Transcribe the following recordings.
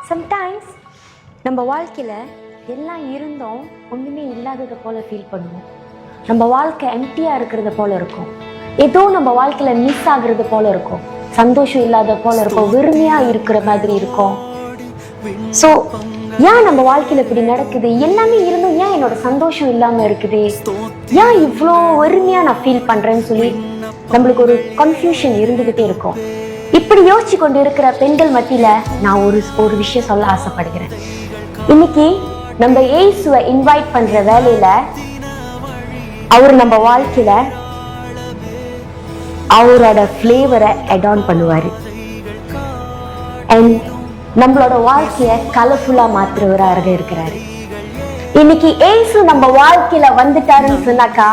Sometimes நம்ம வாழ்க்கையில் எல்லாம் இருந்தும் ஒன்றுமே இல்லாததை போல் ஃபீல் பண்ணுவோம். நம்ம வாழ்க்கை எம்டியாக இருக்கிறது போல் இருக்கும். ஏதோ நம்ம வாழ்க்கையில் மிஸ் ஆகுறது போல் இருக்கும். சந்தோஷம் இல்லாத போல் இருக்கும். வெறுமையாக இருக்கிற மாதிரி இருக்கும். ஸோ ஏன் நம்ம வாழ்க்கையில் இப்படி நடக்குது? எல்லாமே இருந்தும் ஏன் என்னோட சந்தோஷம் இல்லாமல் இருக்குது? ஏன் இவ்வளோ வெறுமையாக நான் ஃபீல் பண்ணுறேன்னு சொல்லி நம்மளுக்கு ஒரு கன்ஃபியூஷன் இருந்துக்கிட்டே இருக்கும். இப்படி யோசிச்சு கொண்டு இருக்கிற பெண்கள் மத்தியில நான் ஒரு விஷயம் சொல்ல ஆசைப்படுகிறேன். இன்னைக்கு நம்ம இயேசுவை இன்வைட் பண்ற வேலையில அவர் நம்ம வாழ்க்கையில அவரோட ஃப்ளேவரை அட் ஆன் பண்ணுவாரு. அண்ட் நம்மளோட வாழ்க்கைய கலர்ஃபுல்லா மாற்றுவராக இருக்கிறாரு. இன்னைக்கு இயேசு நம்ம வாழ்க்கையில வந்துட்டாருன்னு சொன்னாக்கா,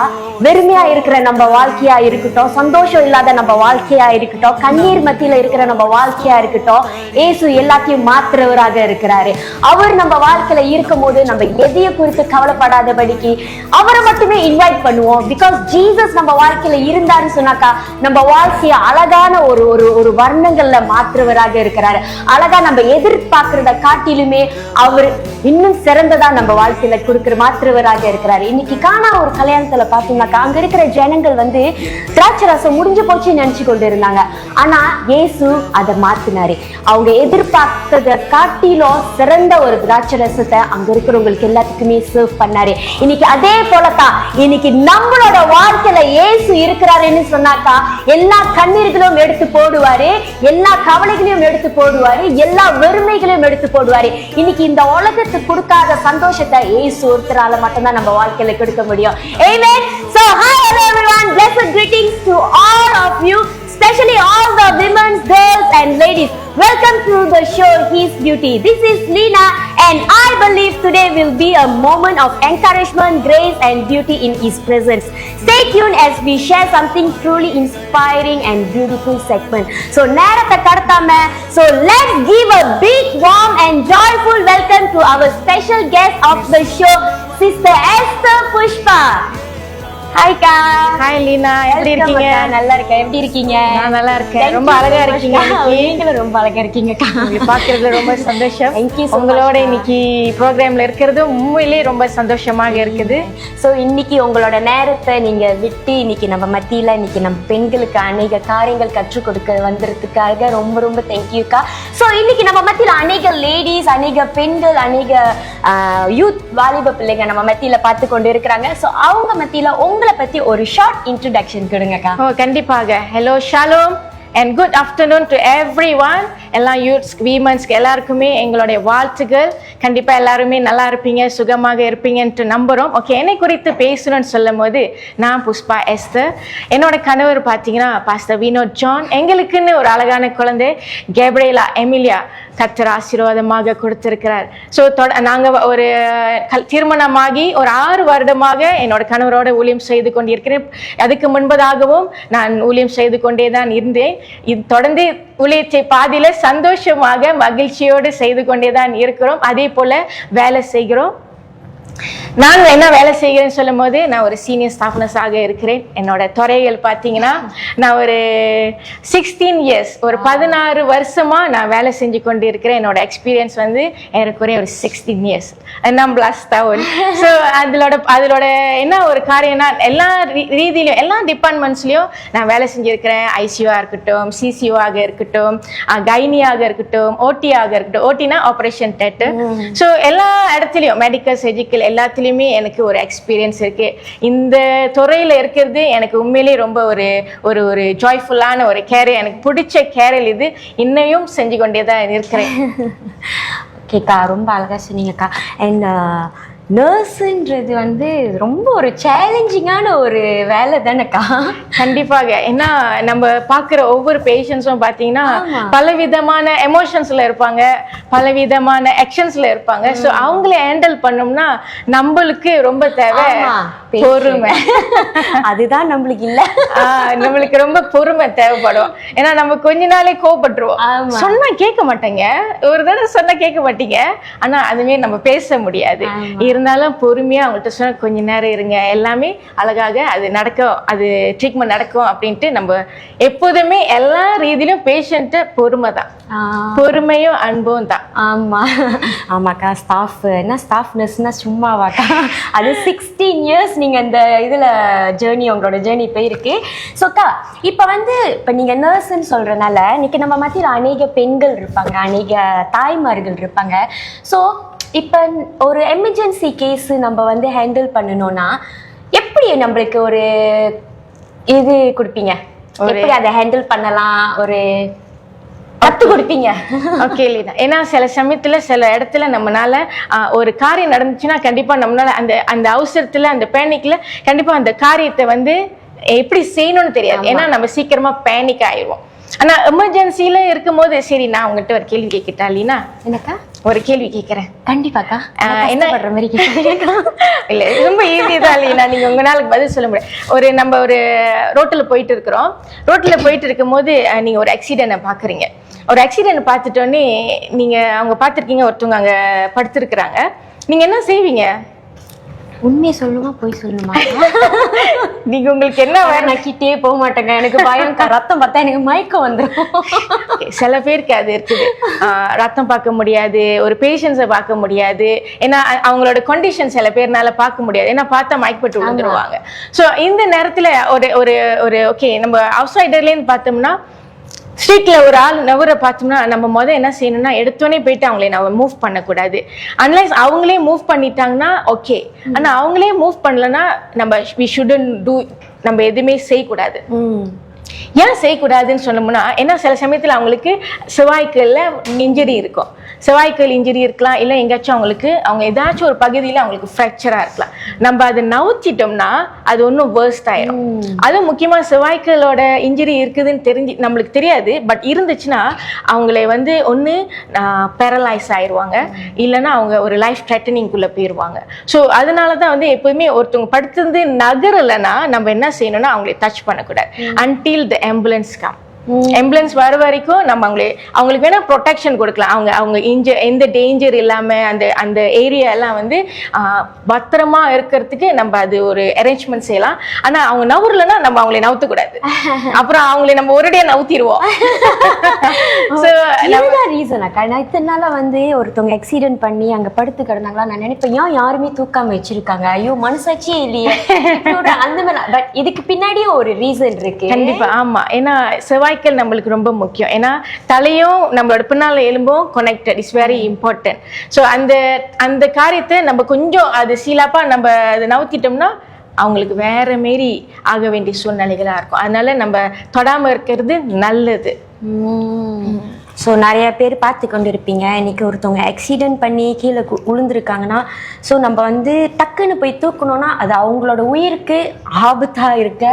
வெறுமையா இருக்கிற நம்ம வாழ்க்கையா இருக்கட்டும், சந்தோஷம் இல்லாத நம்ம வாழ்க்கையா இருக்கட்டும், கண்ணீர் மத்தியில இருக்கிற நம்ம வாழ்க்கையா இருக்கட்டும், இயேசு எல்லாத்தையும் மாற்றுறவராக இருக்கிறாரு. அவர் நம்ம வாழ்க்கையில இருக்கும் போது நம்ம எதைய குறித்து கவலைப்படாதபடிக்கு அவரை மட்டுமே இன்வைட் பண்ணுவோம். பிகாஸ் ஜீசஸ் நம்ம வாழ்க்கையில இருந்தாருன்னு சொன்னாக்கா, நம்ம வாழ்க்கைய அழகான ஒரு ஒரு ஒரு வர்ணங்கள்ல மாற்றுவராக இருக்கிறாரு. அழகா நம்ம எதிர்பார்க்கிறத காட்டிலுமே அவர் இன்னும் சிறந்ததா நம்ம வாழ்க்கையில கொடுக்கிற மாற்றுவராக இருக்கிறாரு. இன்னைக்கு காணா ஒரு கல்யாணத்துல பாத்தீங்கன்னா, அங்க இருக்கிற ஜனங்கள் திராட்சை ரசம் முடிஞ்சு போச்சு நினைச்சு கொண்டு இருந்தாங்க. ஆனா இயேசு அதை மாத்தினாரு. அவங்க எதிர்பார்த்ததை காட்டிலும் சிறந்த ஒரு திராட்சை ரசத்தை அங்க இருக்கிறவங்களுக்கு எல்லாத்துக்குமே சர்வ் பண்ணாரு. இன்னைக்கு அதே போலதான் இன்னைக்கு நம்மளோட வாழ்க்கையில இயேசு இருக்கிறாருன்னு சொன்னாக்கா, எல்லா கண்ணீர்களும் எடுத்து போடுவாரு, எல்லா கவலைகளையும் எடுத்து போடுவாரு, எல்லா வெறுமைகளையும் எடுத்து போடுவாரு. இன்னைக்கு இந்த உலகத்துக்கு கொடுக்காத சந்தோஷத்தை இயேசு ஒருத்தரால மட்டும்தான் நம்ம வாழ்க்கையில கொடுக்க முடியும். Amen. So hi hello everyone, blessed greetings to all of you, especially all the women, girls and ladies. Welcome to the show His Beauty. This is Lina and I believe today will be a moment of encouragement, grace and beauty in His presence. Stay tuned as we share something truly inspiring and beautiful segment. So நேரத்தை கடத்தாம, so let's give a big warm and joyful welcome to our special guest of the show, Sister Esther Pushpa. Hi கா. Hi Lina, எப்படி இருக்கீங்க? நல்லா இருக்கேன். எப்படி இருக்கீங்க? நான் நல்லா இருக்கேன். ரொம்ப அழகா இருக்கீங்க. நீங்களும் ரொம்ப அழகா இருக்கீங்கக்கா. உங்களை பார்க்கறதுல ரொம்ப சந்தோஷம். Thank you so much. உங்களோட இன்னைக்கு ப்ரோக்ராம்ல இருக்கிறது உண்மையிலேயே ரொம்ப சந்தோஷமாக இருக்குது. ஸோ இன்னைக்கு உங்களோட நேரத்தை நீங்க விட்டு இன்னைக்கு நம்ம மத்தியில இன்னைக்கு நம்ம பெண்களுக்கு அநேக காரியங்கள் கற்றுக் கொடுக்க வந்ததுக்காக ரொம்ப ரொம்ப தேங்க்யூக்கா. ஸோ இன்னைக்கு நம்ம மத்தியில அநேக லேடிஸ், அநேக பெண்கள், அநேக யூத் வாலிப பிள்ளைங்க நம்ம மத்தியில பார்த்து கொண்டு இருக்கிறாங்க. ஸோ அவங்க மத்தியில உங்களை பத்தி ஒரு ஷார்ட் இன்ட்ரோடக்ஷன் கொடுங்கக்கா. கண்டிப்பாக. Hello shalom and good afternoon to everyone. எல்லா யூத்ஸ் வீமன்ஸ்க்கு எல்லாருக்குமே எங்களுடைய வாழ்த்துக்கள். கண்டிப்பா எல்லாருமே நல்லா இருப்பீங்க, சுகமாக இருப்பீங்கன்ட்டு நம்புறோம். ஓகே, என்னை குறித்து பேசணும்னு சொல்லும் போது நான் புஷ்பா எஸ்தர். என்னோட கணவர் பார்த்தீங்கன்னா பாஸ்டர் வினோத் ஜான். எங்களுக்குன்னு ஒரு அழகான குழந்தை கேப்ரியலா எமிலியா கர்த்தர் ஆசீர்வாதமாக கொடுத்திருக்கிறார். ஸோ நாங்கள் ஒரு திருமணமாகி ஒரு 6 வருடமாக என்னோட கணவரோட ஊழியம் செய்து கொண்டிருக்கிறேன். அதுக்கு முன்பதாகவும் நான் ஊழியம் செய்து கொண்டே தான் இருந்தேன். இது தொடர்ந்து ஊழியத்தை பாதியில சந்தோஷமாக மகிழ்ச்சியோடு செய்து கொண்டேதான் இருக்கிறோம். அதே போல வேலை செய்கிறோம். நான் என்ன வேலை செய்கிறேன்னு சொல்லும் போது நான் ஒரு சீனியர் ஸ்டாஃப்னஸாக இருக்கிறேன். என்னோட துறைகள் பார்த்தீங்கன்னா நான் ஒரு 16 இயர்ஸ், ஒரு 16 வருஷமா நான் வேலை செஞ்சு கொண்டு இருக்கிறேன். என்னோட எக்ஸ்பீரியன்ஸ் ஏறக்குறைய ஒரு 16 இயர்ஸ். நான் பிளஸ் தான். ஸோ அதோட என்ன ஒரு காரியம்னா, எல்லா ரீதியிலும் எல்லா டிபார்ட்மெண்ட்ஸ்லையும் நான் வேலை செஞ்சுருக்கிறேன். ஐசியூவாக இருக்கட்டும், சிசியூவாக இருக்கட்டும், கைனியாக இருக்கட்டும், ஓடியாக இருக்கட்டும். ஓடினா ஆப்ரேஷன் தியேட்டர். ஸோ எல்லா இடத்துலையும் மெடிக்கல், சர்ஜிக்கல் எல்லாத்துலேயுமே எனக்கு ஒரு எக்ஸ்பீரியன்ஸ் இருக்கு. இந்த துறையில் இருக்கிறது எனக்கு உண்மையிலேயே ரொம்ப ஒரு ஒரு ஒரு ஜாய்ஃபுல்லான ஒரு கேரியர், எனக்கு பிடிச்ச கேரியர் இது. இன்னையும் செஞ்சு கொண்டே தான் இருக்கிறேன். ஓகேக்கா, ரொம்ப அழகா சொன்னீங்கக்கா. அண்ட் நர்ஸுன்றது ரொம்ப ஒரு சேலஞ்சிங்கான ஒரு வேலை தானேக்கா? கண்டிப்பாக. ஏன்னா நம்ம பார்க்குற ஒவ்வொரு பேஷண்ட்ஸும் பார்த்தீங்கன்னா பலவிதமான எமோஷன்ஸில் இருப்பாங்க, பலவிதமான ஆக்ஷன்ஸில் இருப்பாங்க. ஸோ அவங்கள ஹேண்டில் பண்ணோம்னா நம்மளுக்கு ரொம்ப தேவை பொறுமை. அதுதான் நம்மளுக்கு இல்லை. நம்மளுக்கு ரொம்ப பொறுமை தேவைப்படும். ஏன்னா நம்ம கொஞ்ச நாளே கோவப்பட்டுருவோம். சொன்னா கேட்க மாட்டேங்க, ஒரு தடவை சொன்னா கேட்க மாட்டீங்க. ஆனா அதுவே நம்ம பேச முடியாது. இருந்தாலும் பொறுமையா அவங்கள்ட்ட சொன்னா கொஞ்ச நேரம் இருங்க, எல்லாமே அழகாக அது நடக்கும், அது ட்ரீட்மெண்ட் நடக்கும் அப்படின்ட்டு நம்ம எப்போதுமே எல்லா ரீதியிலும் பேஷண்ட்டை பொறுமை தான், பொறுமையும் அன்பும் தான். ஆமா ஆமாக்கா. ஸ்டாஃப் நர்ஸ்னா சும்மாவாக்கா, அது 16 இயர்ஸ் நீங்க இந்த இதுல உங்களோட ஜேர்னி போயிருக்கு. ஸோக்கா இப்போ நீங்க நர்ஸ்ன்னு சொல்றதுனால இன்னைக்கு நம்ம மத்தியில் அநேக பெண்கள் இருப்பாங்க, அநேக தாய்மார்கள் இருப்பாங்க. ஸோ இப்போ ஒரு எமர்ஜென்சி கேஸ் நம்ம ஹேண்டில் பண்ணணும்னா எப்படி நம்மளுக்கு ஒரு இது கொடுப்பீங்க, எப்படி அதை ஹேண்டில் பண்ணலாம், ஒரு கத்து கொடுப்பீங்க? ஓகே லீனா, ஏன்னா சில சமயத்துல சில இடத்துல நம்மளால ஒரு காரியம் நடந்துச்சுன்னா கண்டிப்பா நம்மளால அந்த அவசரத்துல அந்த பேனிக்ல கண்டிப்பா அந்த காரியத்தை எப்படி செய்யணும்னு தெரியாது. ஏன்னா நம்ம சீக்கிரமா பேனிக் ஆயிடுவோம். ஆனா எமர்ஜென்சில இருக்கும் போது சரி, நான் உங்ககிட்ட ஒரு கேள்வி கேட்கிட்டா லீனா? என்னக்கா? ஒரு கேள்வி கேட்கிறேன். கண்டிப்பாக்கா. என்ன பண்ற மாதிரி இல்ல, ரொம்ப ஈஸி தான் லீனா, நீங்க உங்க நாளுக்கு பதில் சொல்ல முடியாது. நம்ம ஒரு ரோட்ல போயிட்டு இருக்கிறோம். ரோட்ல போயிட்டு இருக்கும் போது நீங்க ஒரு ஆக்சிடென்ட் பாக்குறீங்க. ஒரு ஆக்சிடென்ட் பார்த்துட்டோன்னே நீங்க அவங்க பார்த்துருக்கீங்க, ஒருத்தவங்க அங்க படுத்திருக்கிறாங்க. நீங்க என்ன செய்வீங்க? உண்மையை சொல்லணுமா போய் சொல்லணுமா? நீங்க உங்களுக்கு என்ன நான் கிட்டே போக மாட்டேங்க, எனக்கு பயம். ரத்தம் பார்த்தா எனக்கு மயக்கம் வந்துடும். சில பேருக்கு அது இருக்குது, ரத்தம் பார்க்க முடியாது, ஒரு பேஷண்ட்ஸை பார்க்க முடியாது. ஏன்னா அவங்களோட கண்டிஷன் சில பேர்னால பார்க்க முடியாது, ஏன்னா பார்த்தா மயக்கப்பட்டு விழுந்துருவாங்க. ஸோ இந்த நேரத்துல ஒரு ஓகே, நம்ம அவுட் சைடர்லேருந்து பார்த்தோம்னா ஸ்ட்ரீட்ல ஒரு ஆள் நவரை பார்த்தோம்னா நம்ம என்ன செய்யணும்னா எடுத்தோடனே போயிட்டு அவங்களே நம்ம மூவ் பண்ணக்கூடாது. அன்லைஸ் அவங்களே மூவ் பண்ணிட்டாங்கன்னா ஓகே, ஆனா அவங்களே மூவ் பண்ணலன்னா we shouldn't do, நம்ம எதுவுமே செய்யக்கூடாது. ஏன் செய்யக்கூடாதுன்னு சொன்னோம்னா, ஏன்னா சில சமயத்துல அவங்களுக்கு செவ்வாய்க்கல்ல இன்ஜுரி இருக்கும், செவ்வாய்க்கல் இன்ஜுரி இருக்கலாம், இல்லை எங்கேயாச்சும் அவங்க ஏதாச்சும் ஒரு பகுதியில் அவங்களுக்கு ஃப்ராக்சரா இருக்கலாம். நம்ம அதை நவுத்திட்டோம்னா அது ஒன்றும் வேர்ஸ்ட் ஆயிடும். அதுவும் முக்கியமா செவ்வாய்க்கலோட இன்ஜுரி இருக்குதுன்னு நம்மளுக்கு தெரியாது, பட் இருந்துச்சுன்னா அவங்களை ஒன்று பேரலைஸ் ஆயிடுவாங்க, இல்லைன்னா அவங்க ஒரு லைஃப் த்ரெட்டனிங்குள்ள போயிடுவாங்க. ஸோ அதனால தான் எப்போதுமே ஒருத்தவங்க படுத்து நகரலைன்னா நம்ம என்ன செய்யணும்னா அவங்களை டச் பண்ணக்கூடாது until the ambulance come. Ambulance வர வரைக்கும் நம்ம அவங்களுக்கு வேணா ப்ரொடெக்ஷன் கொடுக்கலாம். அவங்க எந்த டேஞ்சர் இல்லாம அந்த ஏரியா எல்லாம் பத்திரமா இருக்கிறதுக்கு நம்ம அது ஒரு அரேஞ்ச்மெண்ட் செய்யலாம். ஆனா அவங்க நவுறலன்னா நம்ம அவங்களை நவுத்தக்கூடாது, அப்புறம் அவங்களை நம்ம ஒரேடியா நவுத்திடுவோம். ரீசனாக்கா நான் இத்தனை நாளா ஒருத்தவங்க ஆக்சிடென்ட் பண்ணி அங்க படுத்து கிடந்தாங்களா, நான் நினைப்பேன் ஏன் யாருமே தூக்காம வச்சிருக்காங்க, ஐயோ மனசாட்சியே இல்லையே அந்த மாதிரி. பட் இதுக்கு பின்னாடியும் ஒரு ரீசன் இருக்கு. கண்டிப்பா ஆமா, ஏன்னா செவ்வாய்க்கல் நம்மளுக்கு ரொம்ப முக்கியம். ஏன்னா தலையும் நம்மளோட பின்னால எலும்பும் connected, it's very important. So அந்த காரியத்தை நம்ம கொஞ்சம் அது சீலாப்பா நம்ம அதை நவுத்திட்டோம்னா அவங்களுக்கு வேற மாரி ஆக வேண்டிய சூழ்நிலைகளா இருக்கும். அதனால நம்ம தொடாம இருக்கிறது நல்லது. ஸோ நிறைய பேர் பார்த்து கொண்டு இருப்பீங்க, இன்னைக்கு ஒருத்தவங்க ஆக்சிடென்ட் பண்ணி கீழே விழுந்திருக்காங்கன்னா, ஸோ நம்ம டக்குன்னு போய் தூக்கணும்னா அது அவங்களோட உயிருக்கு ஆபத்தாக இருக்க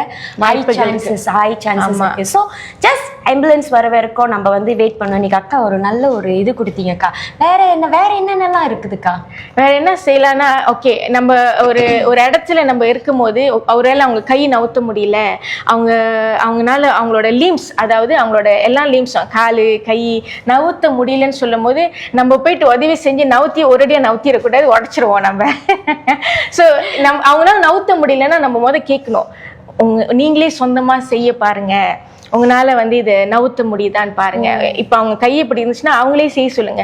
ஹை சான்சஸ் இருக்கு. ஸோ ஜஸ்ட் ஆம்புலன்ஸ் வர வரைக்கும் நம்ம வெயிட் பண்ணோம். இன்னைக்கு அக்கா ஒரு நல்ல ஒரு இது கொடுத்தீங்கக்கா. வேற என்னென்னலாம் இருக்குதுக்கா? வேற என்ன செய்யலாம்னா, ஓகே நம்ம ஒரு இடத்துல நம்ம இருக்கும்போது ஒருவேளை அவங்க கை நவுத்த முடியல, அவங்கனால அவங்களோட லீம்ஸ், அதாவது அவங்களோட எல்லா லீம்ஸும் காலு கை நவுத்த முடியலன்னு சொல்லும் போது நம்ம போயிட்டு உதவி செஞ்சு ஒரேடியா நவுத்திடக்கூடாது, உடச்சிருவோம் நம்ம. ஸோ அவங்களால நவுத்த முடியலன்னா நம்ம கேட்கணும், நீங்களே சொந்தமா செய்ய பாருங்க, உங்களால இதை நவுத்த முடியுதான்னு பாருங்க. இப்ப அவங்க கையை இப்படி இருந்துச்சுன்னா அவங்களே செய்ய சொல்லுங்க,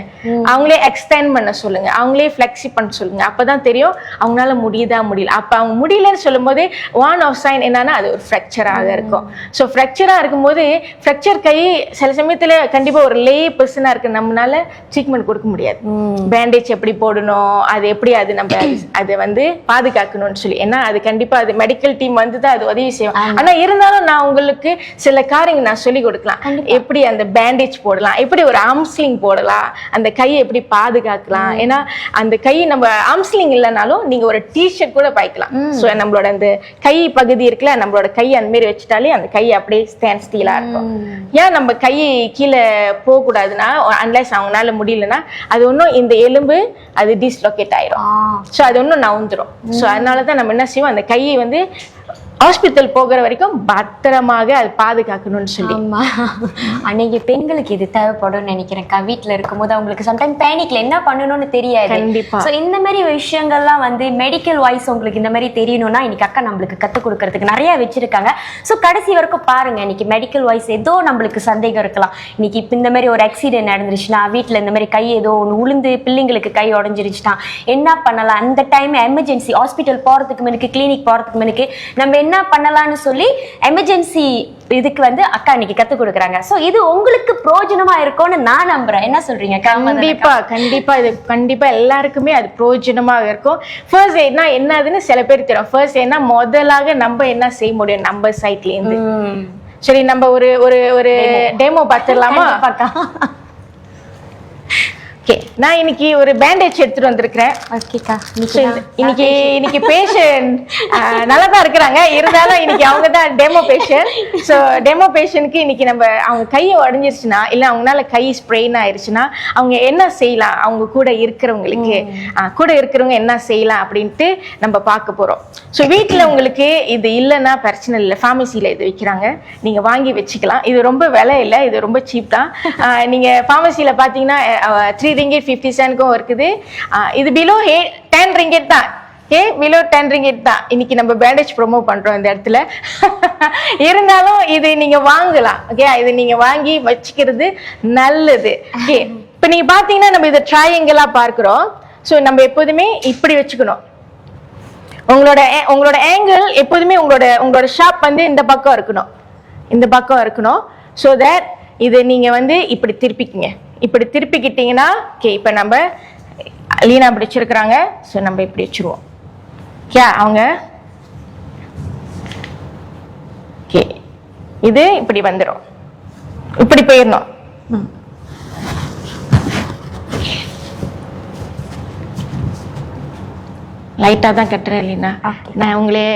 அவங்களே எக்ஸ்டெண்ட் பண்ண சொல்லுங்க, அவங்களே ஃபிளெக்ஸி பண்ண சொல்லுங்க. அப்பதான் தெரியும் அவங்களால முடியுதா முடியல. அப்ப அவங்க முடியலன்னு சொல்லும் போது ஒன் ஆஃப் சைன் என்னன்னா அது ஒரு ஃப்ராக்சராக இருக்கும். ஸோ ஃப்ராக்சரா இருக்கும்போது ஃப்ராக்சர் கை சில சமயத்துல கண்டிப்பா ஒரு லே பர்சனா இருக்கு, நம்மளால ட்ரீட்மெண்ட் கொடுக்க முடியாது. பேண்டேஜ் எப்படி போடணும், அது எப்படி அது நம்ம அதை பாதுகாக்கணும்னு சொல்லி, ஏன்னா அது கண்டிப்பா அது மெடிக்கல் டீம் தான் அது உதவி செய்யும். ஆனா இருந்தாலும் நான் உங்களுக்கு சில காரியங்கள் நான் சொல்லி கொடுக்கலாம், எப்படி அந்த பேண்டேஜ் போடலாம், எப்படி ஒரு ஆர்ம்ஸ்லிங் போடலாம், அந்த கையை எப்படி பாதுகாக்கலாம். ஏன்னா அந்த கை நம்ம ஆர்ம்ஸ்லிங் இல்லைனாலும் நீங்க ஒரு டிஷர்ட் கூட பாய்க்கலாம். ஸோ நம்மளோட அந்த கை பகுதி இருக்குல்ல, நம்மளோட கை அந்த மாதிரி வச்சுட்டாலே அந்த கை அப்படியே ஸ்டாண்ட் ஸ்டீலா இருக்கும். ஏன் நம்ம கை கீழே போக கூடாதுன்னா, அன்லெஸ் அவங்களால முடியலன்னா அது ஒன்றும் இந்த எலும்பு அது டிஸ்லோகேட் ஆயிரும். ஸோ அது ஒன்றும் நவுந்துரும். ஸோ அதனாலதான் நம்ம என்ன செய்வோம், அந்த கையை ஹாஸ்பிட்டல் போகிற வரைக்கும் பத்திரமாக அது பாதுகாக்கணும்னு சொல்லி. ஆமா, அன்னைக்கு பெண்களுக்கு இது தேவைப்படும் நினைக்கிறேன்க்கா. வீட்டுல இருக்கும்போது அவங்களுக்கு சம்டைம் பேனிக்ல என்ன பண்ணணும்னு தெரியாது. கண்டிப்பா. சோ இந்த மாதிரி விஷயங்கள்லாம் வந்து மெடிக்கல் வாய்ஸ் உங்களுக்கு இந்த மாதிரி தெரியணும்னா இன்னைக்கு அக்கா நம்மளுக்கு கத்துக் கொடுக்கறதுக்கு நிறைய வச்சிருக்காங்க. சோ கடைசி வரைக்கும் பாருங்க. இன்னைக்கு மெடிக்கல் வாய்ஸ் ஏதோ நம்மளுக்கு சந்தேகம் இருக்கலாம். இன்னைக்கு இப்ப இந்த மாதிரி ஒரு ஆக்சிடென்ட் நடந்துருச்சுன்னா, வீட்டுல இந்த மாதிரி கை ஏதோ ஒன்று உளுந்து பிள்ளைங்களுக்கு கை உடஞ்சிருச்சுன்னா என்ன பண்ணலாம், அந்த டைம் எமர்ஜென்சி ஹாஸ்பிட்டல் போறதுக்கு முன்னுக்கு, கிளினிக் போறதுக்கு முன்னுக்கு நம்ம என்ன பண்ணலாம்னு சொல்லி எமர்ஜென்சி இதுக்கு வந்து அக்கா இன்னைக்கு கத்து கொடுக்குறாங்க. சோ இது உங்களுக்கு பிரயோஜனமா இருக்கும்னு நான் நம்புறேன். என்ன சொல்றீங்க? கண்டிப்பா கண்டிப்பா இது கண்டிப்பா எல்லாருக்குமே அது பிரயோஜனமா இருக்கும். ஃபர்ஸ்ட் எய்ட்னா என்னதுன்னு சில பேர் தெரியும். ஃபர்ஸ்ட் எய்ட்னா முதலாக நம்ம என்ன செய்ய முடியும் நம்ம சைட்ல இருந்து. சரி, நம்ம ஒரு ஒரு ஒரு டெமோ பார்த்துடலாமா? ஓகே, நான் இன்னைக்கு ஒரு பேண்டேஜ் எடுத்துட்டு வந்திருக்கிறேன். இன்னைக்கு பேஷண்ட் நல்லா தான் இருக்கிறாங்க, இருந்தாலும் இன்னைக்கு அவங்க தான் டெமோ பேஷண்ட். ஸோ டெமோ பேஷண்ட்க்கு இன்னைக்கு நம்ம அவங்க கையை உடஞ்சிருச்சுன்னா, இல்லை அவங்களால கை ஸ்ப்ரெயின் ஆயிடுச்சுன்னா அவங்க என்ன செய்யலாம், அவங்க கூட இருக்கிறவங்க என்ன செய்யலாம் அப்படின்ட்டு நம்ம பார்க்க போறோம். ஸோ வீட்டில் உங்களுக்கு இது இல்லைன்னா பிரச்சனை இல்லை, ஃபார்மசியில் இது விற்கிறாங்க, நீங்க வாங்கி வச்சுக்கலாம். இது ரொம்ப விலை இல்லை, இது ரொம்ப சீப் தான். நீங்க ஃபார்மசியில் பார்த்தீங்கன்னா 3 ringgit 50 cent இருக்குது. இது பிலோ 10 ringgit தான். பிலோ 10 ringgit தான். இன்னைக்கு நம்ம பேண்டேஜ் ப்ரோமோ பண்றோம் இந்த இடத்துல. இருந்தாலும் இது நீங்க வாங்கலாம். ஓகே, இது நீங்க வாங்கி வச்சுக்கிறது நல்லது. ஓகே, இப்போ நீங்க பாத்தீங்கன்னா நம்ம இதை ட்ரையாங்கிளா பார்க்கிறோம். ஸோ நம்ம எப்போதுமே இப்படி வச்சுக்கணும். உங்களோட ஆங்கிள் எப்போதுமே உங்களோட ஷாப் வந்து இந்த பக்கம் இருக்கணும். ஸோ தட் இது நீங்க வந்து இப்படி திருப்பிக்கிங்க. இப்படி திருப்பிக்கிட்டீங்கன்னா ஓகே, இப்போ நம்ம லீனா பிடிச்சிருக்கிறாங்க. ஸோ நம்ம இப்படி வச்சுருவோம். அவங்க ஓகே, இது இப்படி வந்துடும், இப்படி போயிடணும். லைட்டா தான் கட்டுறேன் லீனா, நான் உங்களே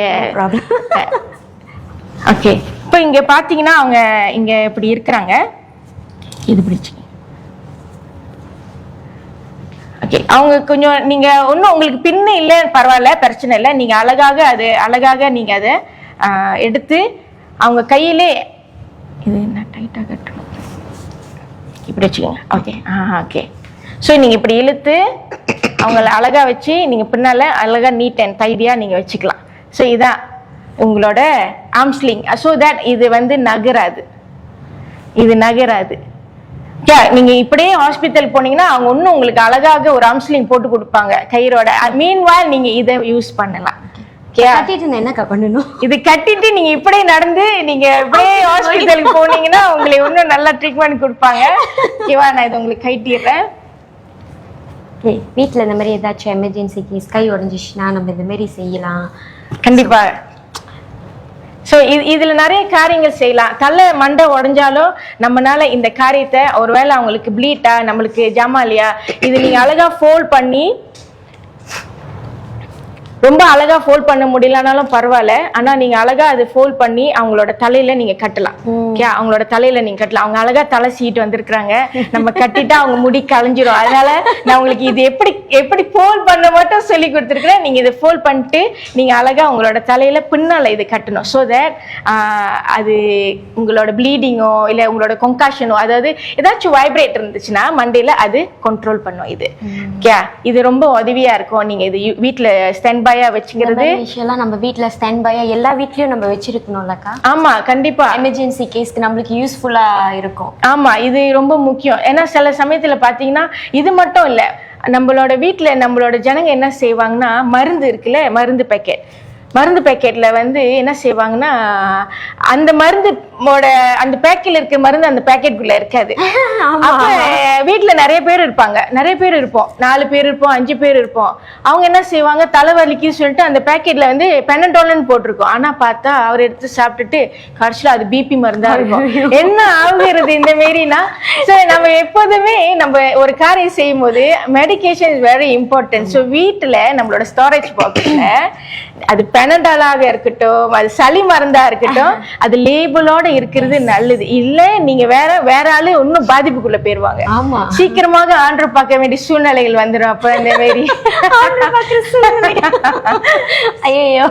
ஓகே. இப்போ இங்க பாத்தீங்கன்னா அவங்க இங்க இப்படி இருக்கிறாங்க, இது பிடிச்சு ஓகே. அவங்க கொஞ்சம் நீங்க ஒன்றும் உங்களுக்கு பின்ன இல்லை பரவாயில்ல, பிரச்சனை இல்லை. நீங்க அழகாக நீங்க அதை எடுத்து அவங்க கையிலே இது என்ன டைட்டா கட்டணும், இப்படி வச்சுக்கோங்க. Okay okay. ஸோ நீங்க இப்படி இழுத்து அவங்கள அழகா வச்சு நீங்க பின்னால அழகா நீட் அண்ட் டைடியா நீங்க வச்சுக்கலாம். ஸோ இதான் உங்களோட ஆம்ஸ்லிங். ஸோ தட் இது வந்து நகராது. நீங்க இப்படியே ஹாஸ்பிட்டல் போனீங்கன்னா அவங்க ஒன்னும் உங்களுக்கு அழகாக ஒரு ஆம்ஸ்லிங் போட்டு கொடுப்பாங்க கயிறோட. மீன்வால் நீங்க இதை யூஸ் பண்ணலாம். என்னக்கா பண்ணணும், இது கட்டிட்டு நீங்க இப்படியே நடந்து நீங்க இப்படியே ஹாஸ்பிட்டலுக்கு போனீங்கன்னா உங்களுக்கு இன்னும் நல்ல ட்ரீட்மெண்ட் கொடுப்பாங்க. ஓகேவா? நான் இதை உங்களுக்கு கட்டிடுறேன். வீட்டுல இந்த மாதிரி ஏதாச்சும் எமர்ஜென்சி கேஸ் கை உடஞ்சிச்சுன்னா நம்ம இந்த மாதிரி செய்யலாம். கண்டிப்பா. ஸோ இதுல நிறைய காரியங்கள் செய்யலாம். தலை மண்டை உடஞ்சாலும் நம்மளால இந்த காரியத்தை, ஒருவேளை அவங்களுக்கு ப்ளீட்டா, நம்மளுக்கு ஜாமாலியா, இது நீங்க அழகா ஃபோல்ட் பண்ணி, ரொம்ப அழகா ஃபோல்ட் பண்ண முடியலனாலும் பரவாயில்ல, ஆனா நீங்க அழகா அது ஃபோல்ட் பண்ணி அவங்களோட தலையில நீங்க கட்டலாம். அவங்களோட தலையில நீங்க கட்டலாம். அவங்க அழகா தலை சீட்டு வந்திருக்கிறாங்க, நம்ம கட்டிட்டா அவங்க முடி கலைஞ்சிரும். அதனால நான் உங்களுக்கு இது எப்படி ஃபோல்ட் பண்ண மட்டும் சொல்லி கொடுத்துருக்கிறேன். நீங்க இதை ஃபோல்ட் பண்ணிட்டு நீங்க அழகா உங்களோட தலையில பின்னால இது கட்டணும். ஸோ தட் அது உங்களோட ப்ளீடிங்கோ இல்லை உங்களோட கொங்காஷனோ, அதாவது ஏதாச்சும் வைப்ரேட் இருந்துச்சுன்னா மண்டையில அது கண்ட்ரோல் பண்ணும். இது ரொம்ப உதவியா இருக்கும். நீங்க இது வீட்டுல ஸ்டாண்ட் பையா வச்சுக்கிறது விஷயம்லாம் நம்ம வீட்ல ஸ்டாண்ட் பையா எல்லா வீட்லயும் நம்ம வச்சிருக்கணும்லக்கா. ஆமா, கண்டிப்பா. எமர்ஜென்சி கேஸ்க்கு நம்மளுக்கு யூஸ்ஃபுல்லா இருக்கும். ஆமா, இது ரொம்ப முக்கியம். ஏன்னா சில சமயத்துல பாத்தீங்கன்னா இது மட்டும் இல்ல, நம்மளோட வீட்டுல நம்மளோட ஜனங்க என்ன செய்வாங்கன்னா, மருந்து இருக்குல்ல, மருந்து பேக்கெட்ல வந்து என்ன செய்வாங்கன்னா, அந்த மருந்தோட அந்த பேக்கெட்ல இருக்க மருந்து அந்த பேக்கெட்டுக்குள்ள இருக்காது. அப்ப வீட்டுல நிறைய பேர் இருப்போம், 4 பேர் இருப்போம், 5 பேர் இருப்போம். அவங்க என்ன செய்வாங்க, தலைவலிக்கு சொல்லிட்டு அந்த பேக்கெட்ல வந்து பெனடோல்னு போட்டிருக்கோம். ஆனா பார்த்தா அவர் எடுத்து சாப்பிட்டுட்டு கடைசியில அது பிபி மருந்தா இருக்கும். என்ன ஆகுறது இந்த மாரினா? நம்ம எப்போதுமே நம்ம ஒரு காரியம் செய்யும் போது medication is very important. So வீட்டுல நம்மளோட ஸ்டோரேஜ் பாக்ஸ்ல அது பெனடாலாக இருக்கட்டும், அது சளி மருந்தா இருக்கட்டும், அது லேபிளோட இருக்கிறது நல்லது. இல்ல நீங்க வேற ஆளு இன்னும் பாதிப்புக்குள்ள போயிருவாங்க. ஆமா, சீக்கிரமாக ஆண்டவர் பார்க்க வேண்டிய சூழ்நிலைகள் வந்துடும். அப்ப இந்த மாதிரி ஐயோ,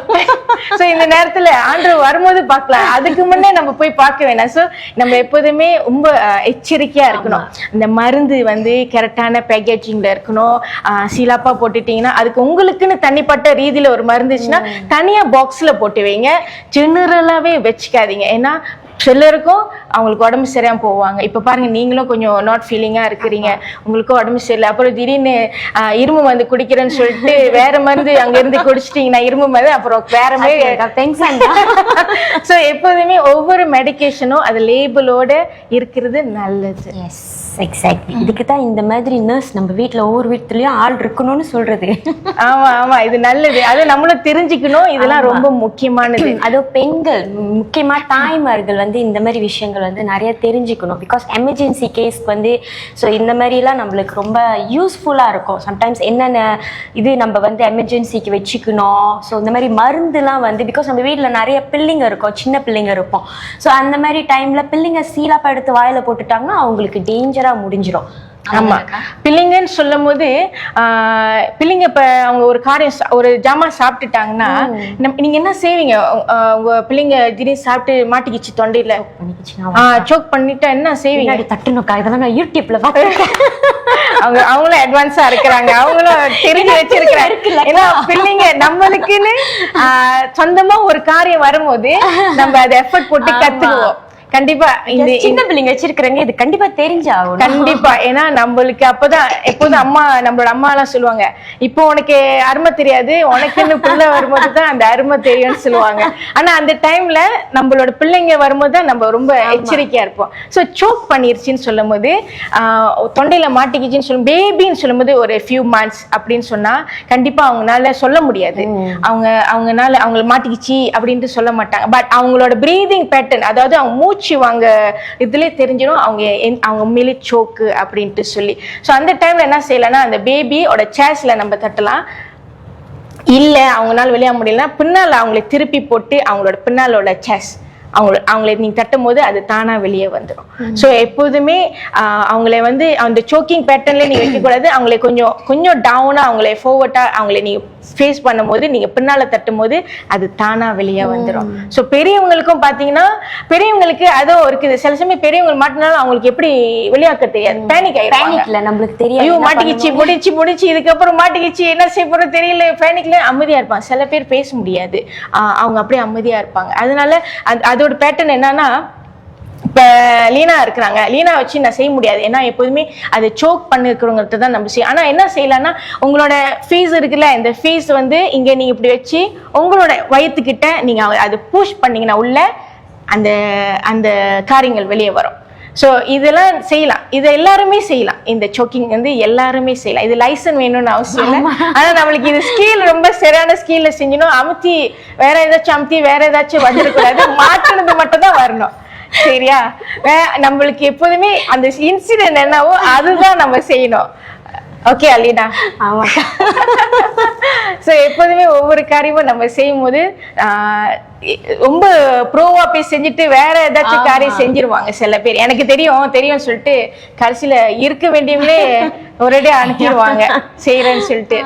சோ இந்த நேரத்துல ஆண்டவர் வரும்போது பார்க்கலாம், அதுக்கு முன்னே நம்ம போய் பார்க்க வேணாம். சோ நம்ம எப்போதுமே ரொம்ப எச்சரிக்கையா இருக்கணும். இந்த மருந்து வந்து கரெக்டான பேக்கேஜிங்ல இருக்கணும். சீலாப்பா போட்டுட்டீங்கன்னா அதுக்கு உங்களுக்குன்னு தனிப்பட்ட ரீதியில ஒரு மருந்துச்சுன்னா தனியா பாக்ஸ்ல போட்டு வைங்க. ஜெனரலாவே வச்சுக்காதீங்க. ஏன்னா சிலருக்கும் அவங்களுக்கு உடம்பு சரியாம போவாங்க. இப்ப பாருங்க, நீங்களும் கொஞ்சம் நாட் ஃபீலிங்கா இருக்கிறீங்க, உங்களுக்கும் உடம்பு சரியில்லை, அப்புறம் திடீர்னு இரும்பு மருந்து குடிக்கிறேன்னு சொல்லிட்டு வேற மருந்து அங்க இருந்து குடிச்சிட்டீங்கன்னா இரும்பு மருந்து, அப்புறம் வேற சோ எப்போதுமே ஒவ்வொரு மெடிகேஷனும் அது லேபிளோட இருக்கிறது நல்லது. எக்ஸாக்ட்லி, இதுக்கு தான் இந்த மாதிரி நர்ஸ் நம்ம வீட்ல ஒவ்வொரு வீட்டுலயும் ஆள் இருக்கணும்னு சொல்றது. ஆமா ஆமா, இது நல்லது. அது நம்மளும் தெரிஞ்சுக்கணும், இதெல்லாம் ரொம்ப முக்கியமானது. அதுவும் பெண்கள், முக்கியமா தாய்மார்கள் வந்து இந்த மாதிரி விஷயங்கள் வந்து நிறைய தெரிஞ்சுக்கணும். பிகாஸ் எமர்ஜென்சி கேஸ்க்கு வந்து ஸோ இந்த மாதிரிலாம் நம்மளுக்கு ரொம்ப யூஸ்ஃபுல்லா இருக்கும். சம்டைம்ஸ் என்னென்ன இது நம்ம வந்து எமர்ஜென்சிக்கு வச்சுக்கணும். ஸோ இந்த மாதிரி மருந்துலாம் வந்து பிகாஸ் நம்ம வீட்டில் நிறைய பிள்ளைங்க இருக்கும், சின்ன பிள்ளைங்க இருக்கும். ஸோ அந்த மாதிரி டைம்ல பிள்ளைங்க சீலாப்பா எடுத்து வாயில போட்டுட்டாங்கன்னா அவங்களுக்கு டேஞ்சரா முடிஞ்சிடும். ஆமா, பிள்ளைங்கன்னு சொல்லும் போது பிள்ளைங்க இப்ப அவங்க ஒரு காரியம் ஒரு ஜாமான் சாப்பிட்டுட்டாங்கன்னா நீங்க என்ன செய்வீங்க? உங்க பிள்ளைங்க திடீர்னு சாப்பிட்டு மாட்டிக்கிச்சு தொண்டையில, சோக் பண்ணிட்டா என்ன செய்வீங்க? தட்டுனுக்கா, இதெல்லாம் நான் யூடியூப்ல அவங்களும் அட்வான்ஸா இருக்கிறாங்க, அவங்களும் தெரிஞ்சு வச்சிருக்கிறாங்க. ஏன்னா பிள்ளைங்க நம்மளுக்குன்னு சொந்தமா ஒரு காரியம் வரும்போது நம்ம அதை எஃபர்ட் போட்டு கத்துக்குவோம். கண்டிப்பா இந்த சின்ன பிள்ளைங்க வச்சிருக்கிறவங்க இது கண்டிப்பா தெரிஞ்சாகும். கண்டிப்பா, ஏன்னா நம்மளுக்கு அப்பதான் எப்போதும் நம்மளோட அம்மா எல்லாம் சொல்லுவாங்க, இப்போ உனக்கு அருமை தெரியாது, உனக்குன்னு பிள்ளை வரும்போது தான் அந்த அருமை தெரியும்னு சொல்லுவாங்க. ஆனா அந்த டைம்ல நம்மளோட பிள்ளைங்க வரும்போது தான் நம்ம ரொம்ப எச்சரிக்கையா இருப்போம். சோ சோக் பண்ணிருச்சுன்னு சொல்லும் போது, தொண்டையில மாட்டிக்கிச்சுன்னு சொல்லும், பேபின்னு சொல்லும் போது ஒரு ஃபியூ மந்த்ஸ் அப்படின்னு சொன்னா கண்டிப்பா அவங்களால சொல்ல முடியாது. அவங்கள மாட்டிக்கிச்சு அப்படின்ட்டு சொல்ல மாட்டாங்க. பட் அவங்களோட பிரீதிங் பேட்டர்ன், அதாவது அவங்க மூச்சு வாங்க இதுல தெரிஞ்சிடும் அவங்க உண்மையிலே சோக்கு அப்படின்ட்டு சொல்லி. ஸோ அந்த டைம்ல என்ன செய்யலாம்னா, அந்த பேபியோட சேஸ்ல நம்ம தட்டலாம். இல்ல அவங்களால வெளியே முடியலன்னா பின்னால அவங்களை திருப்பி போட்டு அவங்களோட பின்னாலோட சேஸ் அவங்களை நீங்க தட்டும் போது அது தானா வெளியே வந்துடும். ஸோ எப்போதுமே அவங்களை வந்து அந்த சோக்கிங் பேட்டர்ன்ல நீங்க வைக்கக்கூடாது. அவங்களை கொஞ்சம் டவுனா அவங்களை ஃபோர்வர்டா அவங்களை நீங்க ஃபேஸ் பண்ணும் போது நீங்க பின்னால தட்டும் போது அது தானா வெளியே வந்துடும். ஸோ பெரியவங்களுக்கும் பாத்தீங்கன்னா, பெரியவங்களுக்கு அதோ இருக்குது. சில சமயம் பெரியவங்க மாட்டினாலும் அவங்களுக்கு எப்படி வெளியாக்க தெரியாது, பேனிக் ஆயிடுவாங்க. நம்மளுக்கு தெரியாது, ஐயோ மாட்டிக்கிச்சு முடிச்சு இதுக்கப்புறம் மாட்டிக்கிச்சு என்ன செய்ய போறோம் தெரியல, பேனிக்ல அமைதியா இருப்பாங்க. சில பேர் பேச முடியாது, அவங்க அப்படியே அமைதியா இருப்பாங்க. அதனால அதோட பேட்டர்ன் என்னன்னா, இப்ப லீனா இருக்கிறாங்க, லீனா வச்சு நான் செய்ய முடியாது, ஏன்னா எப்போதுமே அதை சோக் பண்ணிருக்கிறவங்கள்ட்ட தான் நம்ம செய்யும். ஆனா என்ன செய்யலாம்னா, உங்களோட ஃபீஸ் இருக்குல்ல, இந்த ஃபீஸ் வந்து இங்க நீங்க இப்படி வச்சு உங்களோட வயிற்றுக்கிட்ட நீங்க அதை புஷ் பண்ணீங்கன்னா உள்ள அந்த அந்த காரியங்கள் வெளியே வரும். ஸோ இதெல்லாம் செய்யலாம், இதை எல்லாருமே செய்யலாம். இந்த சோக்கிங் வந்து எல்லாருமே செய்யலாம். இது லைசன்ஸ் வேணும்னு அவசியம் இல்லை. ஆனா நம்மளுக்கு இது ஸ்கில் ரொம்ப சரியான ஸ்கில்ல செஞ்சணும். வேற ஏதாச்சும் வந்துடக்கூடாது, மாற்றினது மட்டும் தான் வரணும். சரியா? நம்மளுக்கு எப்போதுமே அந்த இன்சிடென்ட் என்னவோ அதுதான் நம்ம செய்யணும். ஓகே அலீனா? ஆமா. ஸோ எப்போதுமே ஒவ்வொரு காரியமும் நம்ம செய்யும் போது ரொம்ப ப்ரோவா போய் செஞ்சுட்டு வேற ஏதாச்சும் காரியம் செஞ்சிருவாங்க சில பேர். எனக்கு தெரியும் சொல்லிட்டு கடைசியில இருக்க வேண்டியவங்களே ஒரேடே அனுப்பிடுவாங்க செய்யறேன்னு சொல்லிட்டு.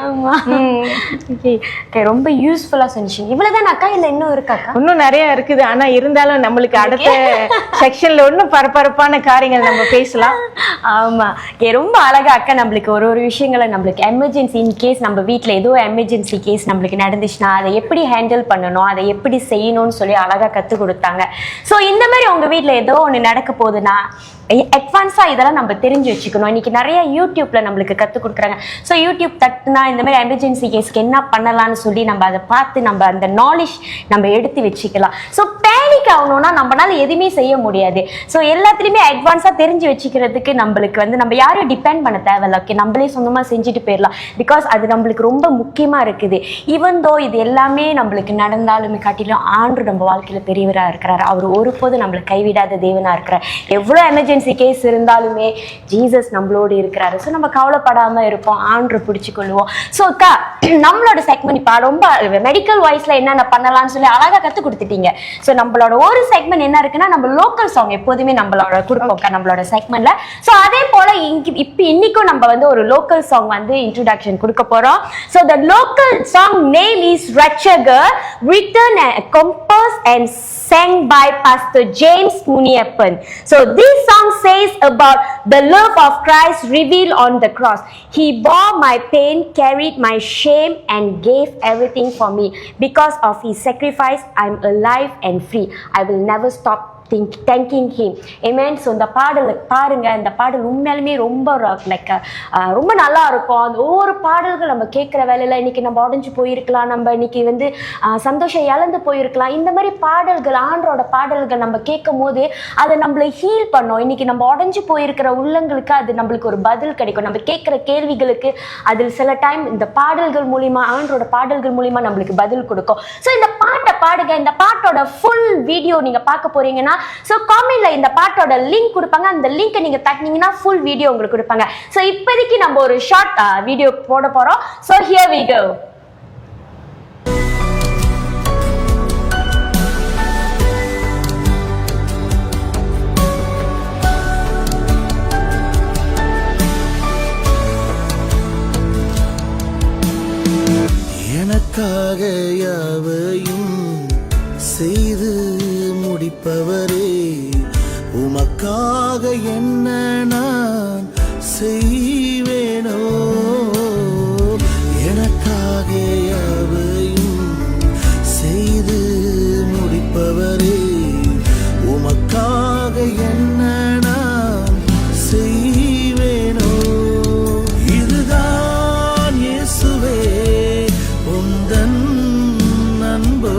ரொம்ப யூஸ்ஃபுல்லா சொன்னீங்க. இவ்வளவுதான் அக்கா, இல்ல இன்னும் இருக்கா? இன்னும் நிறைய இருக்குது. ஆனா இருந்தாலும் நம்மளுக்கு அடுத்த செக்ஷன்ல இன்னும் பரபரப்பான காரியங்கள் நம்ம பேசலாம். ஆமா, ரொம்ப அழகா அக்கா நம்மளுக்கு ஒரு விஷயங்களை நம்மளுக்கு எமர்ஜென்சி இன் கேஸ் நம்ம வீட்டுல ஏதோ எமர்ஜென்சி கேஸ் நம்மளுக்கு நடந்துச்சுன்னா அதை எப்படி ஹேண்டில் பண்ணணும், அதை எப்படி செய்யணும்னு சொல்லி அழகா கத்து கொடுத்தாங்க. ஸோ இந்த மாதிரி உங்க வீட்டுல ஏதோ ஒண்ணு நடக்க போகுதுன்னா அட்வான்ஸா இதெல்லாம் நம்ம தெரிஞ்சு வச்சுக்கணும். இன்னைக்கு நிறைய யூடியூப்ல நம்மளுக்கு கற்றுக் கொடுக்குறாங்க. ஸோ யூடியூப் தட்டுனா இந்த மாதிரி எமர்ஜென்சி கேஸ்க்கு என்ன பண்ணலாம்னு சொல்லி நம்ம அதை பார்த்து நம்ம அந்த நாலேஜ் நம்ம எடுத்து வச்சுக்கலாம். ஸோ பேனிக் ஆகணும்னா நம்மளால எதுவுமே செய்ய முடியாது. ஸோ எல்லாத்துலேயுமே அட்வான்ஸாக தெரிஞ்சு வச்சுக்கிறதுக்கு நம்மளுக்கு வந்து நம்ம யாரையும் டிபெண்ட் பண்ண தேவையில்ல. ஓகே, நம்மளே சொந்தமாக செஞ்சுட்டு போயிடலாம். பிகாஸ் அது நம்மளுக்கு ரொம்ப முக்கியமாக இருக்குது. ஈவன் தோ இது எல்லாமே நம்மளுக்கு நடந்தாலுமே காட்டிலும் ஆண்டு நம்ம வாழ்க்கையில பெரியவரா இருக்கிறார். அவர் ஒருபோது நம்மளை கைவிடாத தேவனா இருக்கிறார். எவ்வளவு எமர்ஜென்சி கேஸ் இருந்தாலுமே ஜீசஸ் நம்மளோடு இருக்கிறாரு. ஸோ நம்ம கவலைப்படாம இருப்போம், ஆண்டு பிடிச்சு கொள்வோம். ஸோ நம்மளோட செக்மெண்ட் இப்ப ரொம்ப மெடிக்கல் வாய்ஸ்ல என்னென்ன பண்ணலாம்னு சொல்லி அழகா கத்து கொடுத்துட்டீங்க. ஸோ நம்மளோட ஒரு செக்மெண்ட் என்ன இருக்குன்னா, நம்ம லோக்கல் சாங் எப்போதுமே நம்மளோட கொடுப்போம் நம்மளோட செக்மெண்ட்ல. ஸோ அதே போல இன்னைக்கும் நம்ம வந்து ஒரு லோக்கல் சாங் வந்து இன்ட்ரோடக்ஷன் கொடுக்க போறோம். So the local song name is ரட்சகர், written and composed and sang by Pastor James Muniappan. So this song says about the love of Christ revealed on the cross. He bore my pain, carried my shame and gave everything for me. Because of his sacrifice, I'm alive and free. I will never stop thanking him. Amen. So இந்த பாடல் பாருங்க, இந்த பாடல் உண்மையாலுமே ரொம்ப like ரொம்ப நல்லா இருக்கும். அந்த ஒவ்வொரு பாடல்கள் நம்ம கேட்குற வேலையில இன்னைக்கு நம்ம உடஞ்சு போயிருக்கலாம், நம்ம இன்னைக்கு வந்து சந்தோஷம் இழந்து போயிருக்கலாம். இந்த மாதிரி பாடல்கள், ஆண்டரோட பாடல்கள் நம்ம கேட்கும் போது அதை நம்மளை ஹீல் பண்ணோம். இன்னைக்கு நம்ம உடஞ்சு போயிருக்கிற உள்ளங்களுக்கு அது நம்மளுக்கு ஒரு பதில் கிடைக்கும். நம்ம கேட்குற கேள்விகளுக்கு அதில் சில டைம் இந்த பாடல்கள் மூலியமா, ஆண்டரோட பாடல்கள் மூலியமா நம்மளுக்கு பதில் கொடுக்கும். ஸோ இந்த பாட்டை பாடுங்க. இந்த பாட்டோட ஃபுல் வீடியோ நீங்க பார்க்க போறீங்கன்னா, சோ காமெண்ட்ல இந்த பாட்டோட லிங்க் கொடுப்பாங்க. அந்த லிங்கை நீங்க தட்டினீங்கன்னா ஃபுல் வீடியோ உங்களுக்கு கொடுப்பாங்க. சோ இப்போதைக்கு நம்ம ஒரு ஷார்ட் வீடியோ போட போறோம். So here we go. எனக்காக யாவையும் செய்து முடிப்பவரே, உமக்காக என்ன நான் செய்வேனோ. எனக்காக யாவையும் செய்து முடிப்பவரே, உமக்காக என்ன நான் செய்வேனோ. இதுதான் இயேசுவே உந்தன் அன்போ,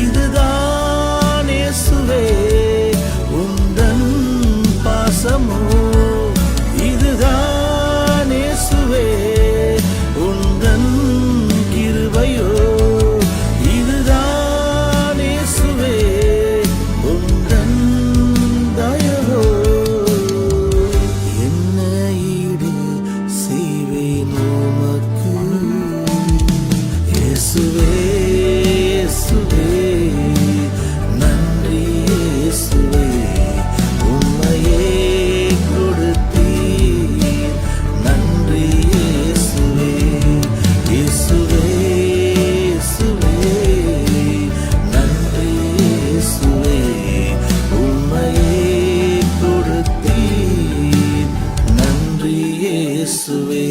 இதுதான் இயேசுவே உந்தன் பாசமோ, இதுதான் இயேசுவே உந்தன் கிருபையோ, இதுதான் இயேசுவே உந்தன் தயவோ. என்ன ஈடு செய்வேன் உமக்கு இயேசுவே, இயேசுவே நன்றி இயேசுவே, உம்மையே கொடுத்தீர் நன்றி இயேசுவே. இயேசுவே, இயேசுவே நன்றி இயேசுவே, உம்மையே கொடுத்தீர் நன்றி இயேசுவே.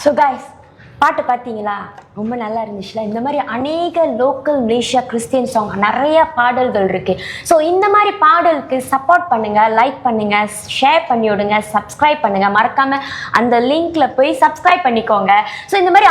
ஸோ கைஸ், பாட்டு பார்த்தீங்களா? ரொம்ப நல்லா இருந்துச்சுல. இந்த மாதிரி அநேக லோக்கல் மலேசியா கிறிஸ்டியன் சாங் நிறைய பாடல்கள் இருக்கு. ஸோ இந்த மாதிரி பாடலுக்கு சப்போர்ட் பண்ணுங்க, லைக் பண்ணுங்க, ஷேர் பண்ணி விடுங்க, சப்ஸ்கிரைப் பண்ணுங்க. மறக்காம அந்த லிங்க்ல போய் சப்ஸ்கிரைப் பண்ணிக்கோங்க. ஸோ இந்த மாதிரி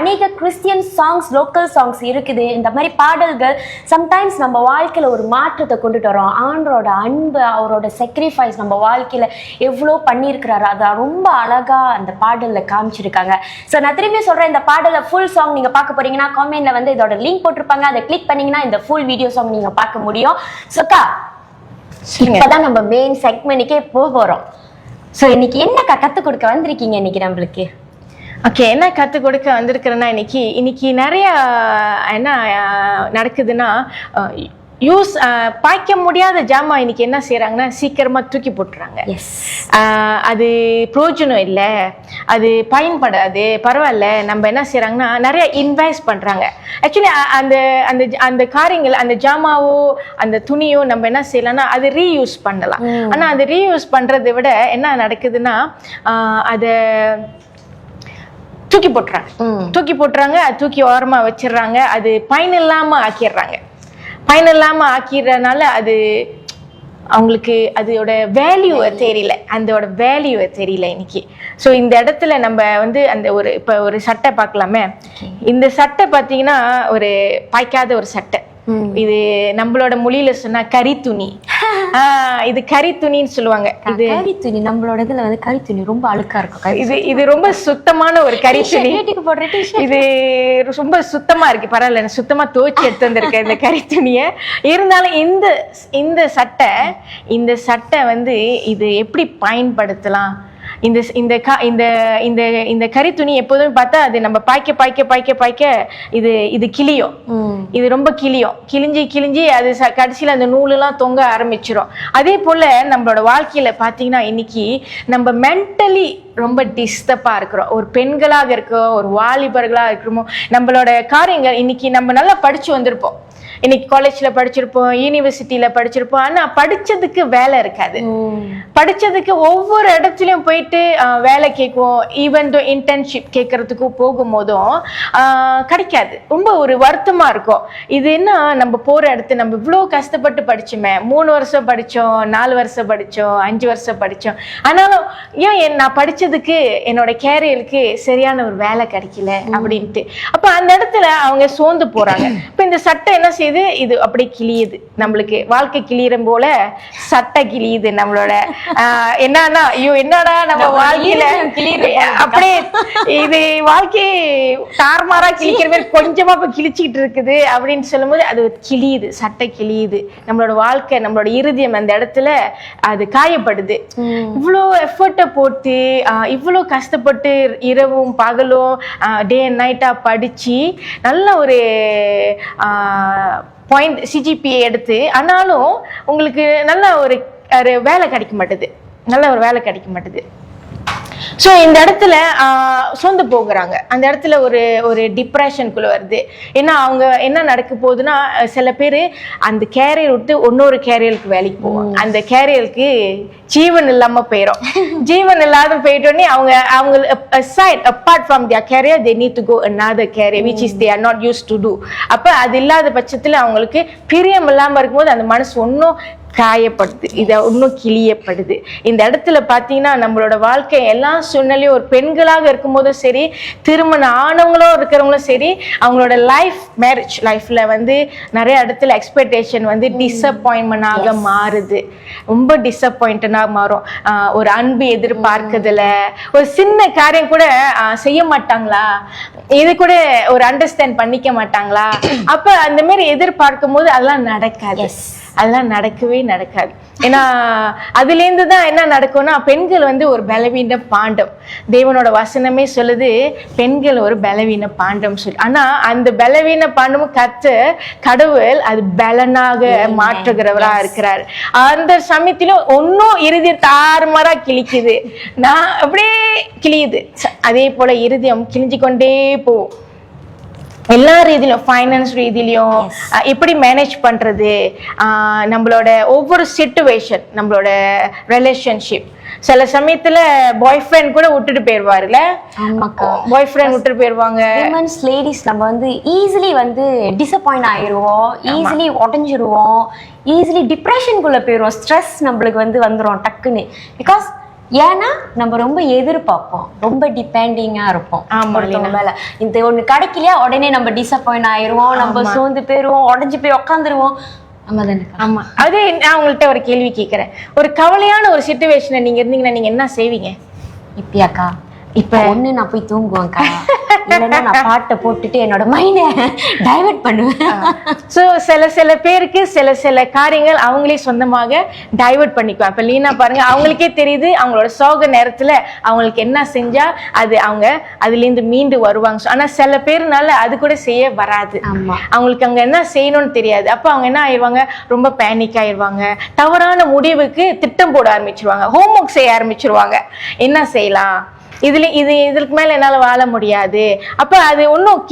அநேக கிறிஸ்டியன் சாங்ஸ், லோக்கல் சாங்ஸ் இருக்குது. இந்த மாதிரி பாடல்கள் சம்டைம்ஸ் நம்ம வாழ்க்கையில ஒரு மாற்றத்தை கொண்டுட்டு வரோம். ஆண்டரோட அன்பு, அவரோட sacrifice நம்ம வாழ்க்கையில எவ்வளோ பண்ணியிருக்கிறாரு, அதை ரொம்ப அழகா அந்த பாடல்ல காமிச்சிருக்காங்க. ஸோ நான் திரும்பி சொல்றேன், இந்த பாடல ஃபுல் சாங் நீங்க பார்க்க போறீங்கன்னா காமெண்ட்ல வந்து இதோட லிங்க் போட்டிருப்பாங்க. அதை கிளிக் பண்ணீங்கன்னா இந்த ஃபுல் வீடியோ சாங் நீங்க பார்க்க முடியும். சோக்கா, இப்பதான் நம்ம மெயின் செக்மெண்ட்க்கே போறோம். ஸோ இன்னைக்கு என்ன கத்து கொடுக்க வந்திருக்கீங்க இன்னைக்கு நம்மளுக்கு? ஓகே, என்ன கற்றுக் கொடுக்க வந்திருக்கிறேன்னா, இன்னைக்கு நிறைய என்ன நடக்குதுன்னா, பாய்க்க முடியாத ஜாமான் இன்னைக்கு என்ன செய்யறாங்கன்னா, சீக்கிரமா தூக்கி போட்டுறாங்க. அது பிரயோஜனம் இல்லை, அது பயன்படாது, பரவாயில்ல. நம்ம என்ன செய்யறாங்கன்னா, நிறைய இன்வெஸ்ட் பண்றாங்க. ஆக்சுவலி அந்த அந்த அந்த காரியங்கள், அந்த ஜாமாவோ அந்த துணியோ நம்ம என்ன செய்யலாம்னா அது ரீயூஸ் பண்ணலாம். ஆனா அது ரீயூஸ் பண்றதை விட என்ன நடக்குதுன்னா, அதை தூக்கி போட்டுறாங்க, அது தூக்கி ஓரமா வச்சிடுறாங்க, அது பயன் இல்லாம ஆக்கிடுறாங்க. பயன் இல்லாம ஆக்கிடுறதுனால அது அவங்களுக்கு அதோட வேல்யூவை தெரியல, அதோட வேல்யூவை தெரியல இன்னைக்கு. ஸோ இந்த இடத்துல நம்ம வந்து அந்த இப்போ ஒரு சட்டை பார்க்கலாமே. இந்த சட்டை பார்த்தீங்கன்னா ஒரு பாய்க்காத ஒரு சட்டை. இது நம்மளோட மொழியில சொன்னா கரி துணி. இது கரி துணின்னு சொல்லுவாங்க. இது கரி துணி நம்மளோட இதுல வந்து கரி துணி ரொம்ப அழுக்கா இருக்கும். இது ரொம்ப சுத்தமான ஒரு கரி துணி. இது ரொம்ப சுத்தமா இருக்கு, பரவாயில்ல, சுத்தமா துவைச்சு எடுத்து வந்திருக்கேன் இந்த கரி துணியை. இருந்தாலும் இந்த சட்டை வந்து இது எப்படி பயன்படுத்தலாம்? இந்த கரி துணி எப்போதுமே பார்த்தா அது நம்ம பாய்க்க இது கிளியும். இது ரொம்ப கிழிஞ்சி அது கடைசியில அந்த நூலெல்லாம் தொங்க ஆரம்பிச்சிடும். அதே போல நம்மளோட வாழ்க்கையில பாத்தீங்கன்னா இன்னைக்கு நம்ம மென்டலி ரொம்ப டிஸ்டர்பா இருக்கிறோம். ஒரு பெண்களாக இருக்கோம், ஒரு வாலிபர்களா இருக்கிறோமோ, நம்மளோட காரியங்கள் இன்னைக்கு நம்ம நல்லா படிச்சு வந்திருப்போம். இன்னைக்கு காலேஜ்ல படிச்சிருப்போம், யூனிவர்சிட்டியில படிச்சிருப்போம். ஆனா படிச்சதுக்கு வேலை இருக்காது. படிச்சதுக்கு ஒவ்வொரு இடத்துலயும் போயிட்டு வேலை கேட்குவோம். ஈவன் இன்டர்ன்ஷிப் கேட்கறதுக்கு போகும்போதும் கிடைக்காது. ரொம்ப ஒரு வருத்தமா இருக்கும். இது என்ன, நம்ம போற இடத்து நம்ம இவ்வளோ கஷ்டப்பட்டு படிச்சோமே, 3 வருஷம் படிச்சோம், 4 வருஷம் படிச்சோம், 5 வருஷம் படிச்சோம். ஆனாலும் ஏன் நான் படிச்சதுக்கு என்னோட கேரியருக்கு சரியான ஒரு வேலை கிடைக்கல அப்படின்ட்டு. அப்ப அந்த இடத்துல அவங்க சோர்ந்து போறாங்க. இப்ப இந்த சட்டை என்ன செய்யுது, இது அப்படியே கிளியுது. நம்மளுக்கு வாழ்க்கை கிளியறம் போல சட்டை கிளியுது நம்மளோட. என்னன்னா ஐயோ என்னடா நம்ம வாழ்க்கையில அப்படியே இது வாழ்க்கை தார்மாரா கிழிக்கிற மாதிரி கொஞ்சமா இப்ப கிழிச்சிட்டு இருக்குது அப்படின்னு சொல்லும் போது அது கிளியுது, சட்டை கிளியுது. நம்மளோட வாழ்க்கை, நம்மளோட இருதயம் அந்த இடத்துல அது காயப்படுது. இவ்வளோ எஃபர்ட்டை போட்டு இவ்வளோ கஷ்டப்பட்டு இரவும் பகலும் டே அண்ட் நைட்டா படிச்சு நல்ல ஒரு பாயிண்ட் சிஜிபிஏ எடுத்து, ஆனாலும் உங்களுக்கு நல்ல ஒரு வேலை கிடைக்க மாட்டுது. ஸோ இந்த இடத்துல சொந்து போகிறாங்க. அந்த இடத்துல ஒரு டிப்ரெஷனுக்குள்ள வருது. ஏன்னா அவங்க என்ன நடக்க போகுதுன்னா, சில பேர் அந்த கேரியர் விட்டு இன்னொரு கேரியருக்கு வேலைக்கு போவாங்க. அந்த கேரியருக்கு ஜீவன் இல்லாம போயிடும். ஜீவன் இல்லாத போயிட்டோடனே அவங்க aside apart from their career they need to go another career which is they are not used to do. அப்ப அது இல்லாத பட்சத்துல அவங்களுக்கு பிரியம் இல்லாம இருக்கும்போது அந்த மனசு ஒன்னும் காயப்படுது, இதை இன்னும் கிளியப்படுது. இந்த இடத்துல பார்த்தீங்கன்னா நம்மளோட வாழ்க்கை எல்லா சூழ்நிலையும் ஒரு பெண்களாக இருக்கும்போதும் சரி, திருமணம் ஆனவங்களும் இருக்கிறவங்களும் சரி, அவங்களோட மேரேஜ் லைஃப்ல வந்து நிறைய இடத்துல எக்ஸ்பெக்டேஷன் வந்து டிசப்பாயின்மெண்டாக மாறுது. ரொம்ப டிசப்பாயிண்டா மாறும். ஒரு அன்பு எதிர்பார்க்குதுல ஒரு சின்ன காரியம் கூட செய்ய மாட்டாங்களா, இது கூட ஒரு அண்டர்ஸ்டாண்ட் பண்ணிக்க மாட்டாங்களா. அப்ப அந்த மாதிரி எதிர்பார்க்கும் போது அதெல்லாம் நடக்காது. அதெல்லாம் நடக்கவே நடக்காது. ஏன்னா அதுல இருந்து தான் என்ன நடக்கும்னா, பெண்கள் வந்து ஒரு பலவீன பாண்டம். தேவனோட வசனமே சொல்லுது பெண்கள் ஒரு பலவீன பாண்டம் சொல்லி. ஆனா அந்த பலவீன பாண்டமும் கடவுள் அது பலனாக மாற்றுகிறவரா இருக்கிறார். அந்த சமயத்திலும் ஒன்னும் இறுதி தாறுமாறா கிழிக்குது, நான் அப்படியே கிழியுது. அதே போல இருதயம் கிழிஞ்சு கொண்டே போகும். எல்லா ரீதியிலும், ஃபைனான்ஸ் ரீதியிலையும் எப்படி மேனேஜ் பண்றது, நம்மளோட ஒவ்வொரு சிச்சுவேஷன், நம்மளோட ரிலேஷன்ஷிப். சில சமயத்துல பாய் ஃப்ரெண்ட் கூட விட்டுட்டு போயிருவாருல, பாய் ஃப்ரெண்ட் விட்டுட்டு போயிருவாங்க. லேடிஸ் நம்ம வந்து ஈஸிலி வந்து டிசப்பாயிண்ட் ஆயிடுவோம், ஈஸிலி உடஞ்சிருவோம், ஈஸிலி டிப்ரெஷனுக்குள்ள போயிடுவோம். ஸ்ட்ரெஸ் நம்மளுக்கு வந்து வந்துடும் டக்குன்னு. பிகாஸ் ஏன்னா நம்ம ரொம்ப எதிர்பார்ப்போம், ரொம்ப டிபெண்டிங்கா இருப்போம் ஒருத்தவங்க மேல. இந்த ஒண்ணு கிடைக்கலையா உடனே நம்ம டிசப்பாயிண்ட் ஆயிடுவோம், நம்ம சோர்ந்து போயிருவோம், உடஞ்சு போய் உட்காந்துருவோம். ஆமா, அதே நான் உங்கள்கிட்ட ஒரு கேள்வி கேட்கிறேன். ஒரு கவலையான ஒரு சிச்சுவேஷன்ல நீங்க இருந்தீங்கன்னா நீங்க என்ன செய்வீங்க? இப்பயாக்கா இப்ப ஒண்ணு நான் போய் தூங்குவேன்க்கா, இல்லைன்னா நான் பாட்டை போட்டுட்டு என்னோட மைண்டை டைவர்ட் பண்ணுவேன். ஸோ சில பேருக்கு சில காரியங்கள் அவங்களே சொந்தமாக டைவர்ட் பண்ணிக்குவாங்க. இப்போ லீனா பாருங்க, அவங்களுக்கே தெரியுது அவங்களோட சோக நேரத்துல அவங்களுக்கு என்ன செஞ்சா அது அவங்க அதுலேருந்து மீண்டு வருவாங்க. ஆனா சில பேர்னால அது கூட செய்ய வராது. அவங்களுக்கு அங்க என்ன செய்யணும்னு தெரியாது. அப்போ அவங்க என்ன ஆயிடுவாங்க, ரொம்ப பேனிக் ஆயிடுவாங்க, தவறான முடிவுக்கு திட்டம் போட ஆரம்பிச்சிருவாங்க, ஹோம்ஒர்க் செய்ய ஆரம்பிச்சிருவாங்க. என்ன செய்யலாம், இதுக்கு மேல என்னால வாழ முடியாது. அப்ப அது ஒன்னும்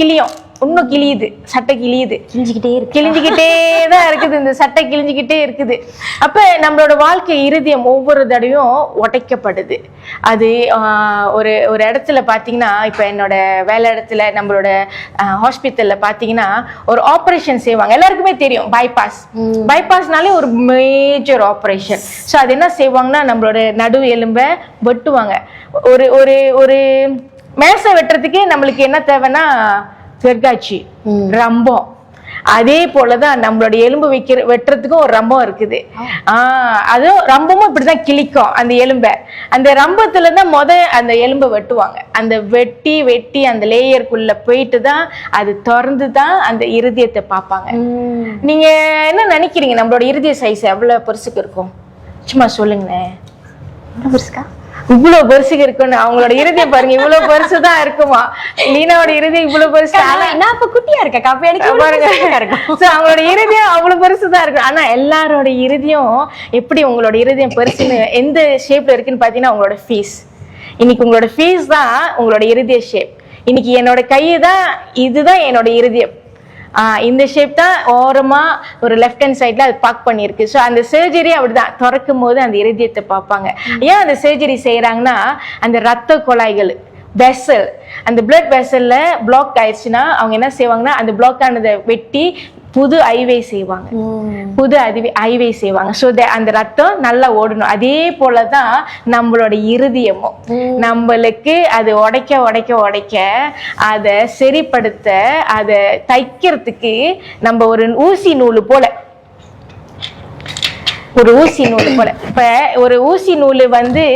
இன்னும் கிழியுது, சட்டை கிழியுது, கிழிஞ்சுக்கிட்டே தான் இருக்குது, இந்த சட்டை கிழிஞ்சுக்கிட்டே இருக்குது. அப்ப நம்மளோட வாழ்க்கை இருதயம் ஒவ்வொரு தடையும் உடைக்கப்படுது. அது ஒரு ஒரு இடத்துல பாத்தீங்கன்னா, இப்ப என்னோட வேலை இடத்துல நம்மளோட ஹாஸ்பிட்டல்ல பாத்தீங்கன்னா ஒரு ஆபரேஷன் செய்வாங்க, எல்லாருக்குமே தெரியும், பைபாஸ்னாலே ஒரு மேஜர் ஆபரேஷன். ஸோ அது என்ன செய்வாங்கன்னா, நம்மளோட நடு எலும்பை வெட்டுவாங்க. ஒரு ஒரு ஒரு மேசை வெட்டுறதுக்கே நம்மளுக்கு என்ன தேவைன்னா தெற்காட்சி, ரம்பம். அதே போலதான் நம்மளோட எலும்பு வெட்டுறதுக்கும் ஒரு ரம்பம் இருக்குது. அதுவும் ரம்பமும் இப்படிதான் கிழிக்கும் அந்த எலும்பை. அந்த ரம்பத்துலதான் அந்த எலும்பை வெட்டுவாங்க. அந்த வெட்டி அந்த லேயருக்குள்ள போயிட்டு தான் அது திறந்துதான் அந்த இருதயத்தை பார்ப்பாங்க. நீங்க என்ன நினைக்கிறீங்க, நம்மளோட இருதய சைஸ் எவ்வளவு பெருசுக்கு இருக்கும்? சும்மா சொல்லுங்களேன். இவ்வளவு பெருசுக்கு இருக்குன்னு. அவங்களோட இருதயம் பாருங்க, இவ்வளவு பெருசுதான் இருக்குமா. லீனாவோட இருதயம் இவ்வளவு பெருசு, குட்டியா இருக்கா பாருங்க. அவங்களோட இருதயம் அவ்வளவு பெருசுதான் இருக்கு. ஆனா எல்லாரோட இருதயம் எப்படி உங்களோட இருதயம் பெருசுன்னு எந்த ஷேப்ல இருக்குன்னு பாத்தீங்கன்னா, உங்களோட ஃபீஸ். இன்னைக்கு உங்களோட ஃபீஸ் தான் உங்களோட இருதய ஷேப். இன்னைக்கு என்னோட கையை தான், இதுதான் என்னோட இருதயம். இந்த ஷேப் தான் ஓரமா ஒரு லெஃப்ட் ஹேண்ட் சைட்ல அது பார்க் பண்ணிருக்கு. ஸோ அந்த சர்ஜரி அப்படிதான், திறக்கும் போது அந்த இருதயத்தை பார்ப்பாங்க. ஏன் அந்த சர்ஜரி செய்யறாங்கன்னா, அந்த ரத்த குழாய்கள் வெசல், அந்த பிளட் வெசல்ல பிளாக் ஆயிடுச்சுன்னா அவங்க என்ன செய்வாங்கன்னா, அந்த பிளாக் ஆனதை வெட்டி புது ஐவே செய்வாங்க, ஸோ அந்த ரத்தம் நல்லா ஓடணும். அதே போலதான் நம்மளோட இருதயமும், நம்மளுக்கு அது உடைக்க அதை சரிப்படுத்த, அதை தைக்கிறதுக்கு நம்ம ஒரு ஊசி நூல் போல இப்ப ஒரு ஊசி நூல் வந்து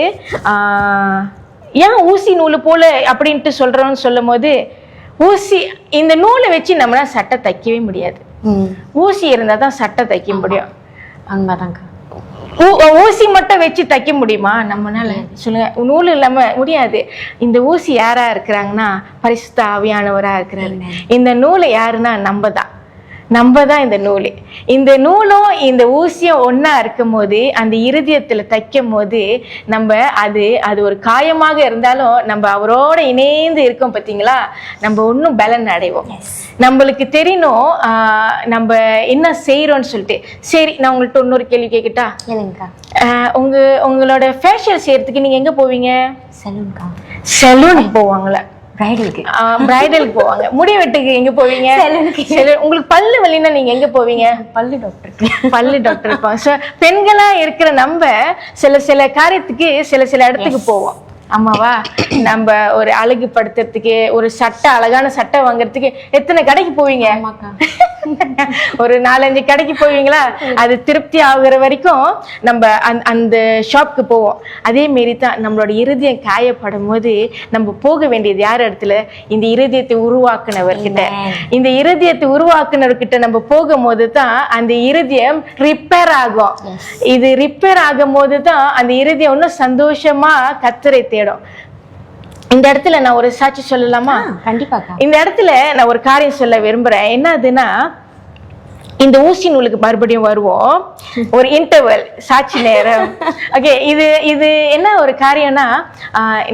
ஏன் ஊசி நூல் போல அப்படின்ட்டு சொல்றோம்னு சொல்லும் போது, ஊசி இந்த நூலை வச்சு நம்மளால சட்டை தைக்கவே முடியாது. ஊசி இருந்தா தான் சட்டை தைக்க முடியும். ஊசி மட்டும் வச்சு தைக்க முடியுமா நம்மனால? சொல்லுங்க, நூல் இல்லாம முடியாது. இந்த ஊசி யாரா இருக்கிறாங்கன்னா, பரிசுத்த ஆவியானவரா இருக்கிறாரு. இந்த நூலை யாருன்னா நம்ம தான் இந்த நூல். இந்த நூலும் இந்த ஊசியும் ஒன்னா இருக்கும் போது, அந்த இருதயத்துல தைக்கும் போது நம்ம அது ஒரு காயமாக இருந்தாலும் நம்ம அவரோட இணைந்து இருக்கோம். பார்த்தீங்களா, நம்ம இன்னும் பலன் அடைவோம். நம்மளுக்கு தெரியணும் நம்ம என்ன செய்யறோம்னு சொல்லிட்டு. சரி, நான் உங்கள்கிட்ட இன்னொரு கேள்வி கேட்கட்டா? உங்களோட ஃபேஷியல் செய்யறதுக்கு நீங்க எங்க போவீங்க? சலூனுக்கு போவாங்களா? பிரைடலுக்கு போவாங்க. முடி வெட்டுக்கு எங்க போவீங்க? உங்களுக்கு பல்லு வலின்னா நீங்க எங்க போவீங்க? பல்லு டாக்டர் இருப்பாங்க. பெண்களா இருக்கிற நம்ம சில காரியத்துக்கு சில இடத்துக்கு போவோம். ஆமாவா? நம்ம ஒரு அழகு படுத்துறதுக்கு, ஒரு சட்டை, அழகான சட்டை வாங்குறதுக்கு எத்தனை கடைக்கு போவீங்க? ஒரு 4-5 கடைக்கு போவீங்களா? அது திருப்தி ஆகுற வரைக்கும் நம்ம அந்த ஷாப்க்கு போவோம். அதே மாரி தான் நம்மளோட இருதயம் காயப்படும் போது நம்ம போக வேண்டியது யார் இடத்துல? இந்த இருதயத்தை உருவாக்குனவர்கிட்ட. இந்த இருதயத்தை உருவாக்குனவர்கிட்ட நம்ம போகும்போது தான் அந்த இருதயம் ரிப்பேர் ஆகும். இது ரிப்பேர் ஆகும் போது தான் அந்த இருதயம் இன்னும் சந்தோஷமா கர்த்தரை தேடும். இந்த இடத்துல நான் ஒரு சாட்சி சொல்லலாமா? கண்டிப்பா. இந்த இடத்துல நான் ஒரு காரியம் சொல்ல விரும்புறேன். என்னதுன்னா, இந்த ஊசி நூலுக்கு மறுபடியும் வருவோம். ஒரு இன்டர்வல் சாட்சி நேரம். ஓகே, இது என்ன ஒரு காரியம்னா,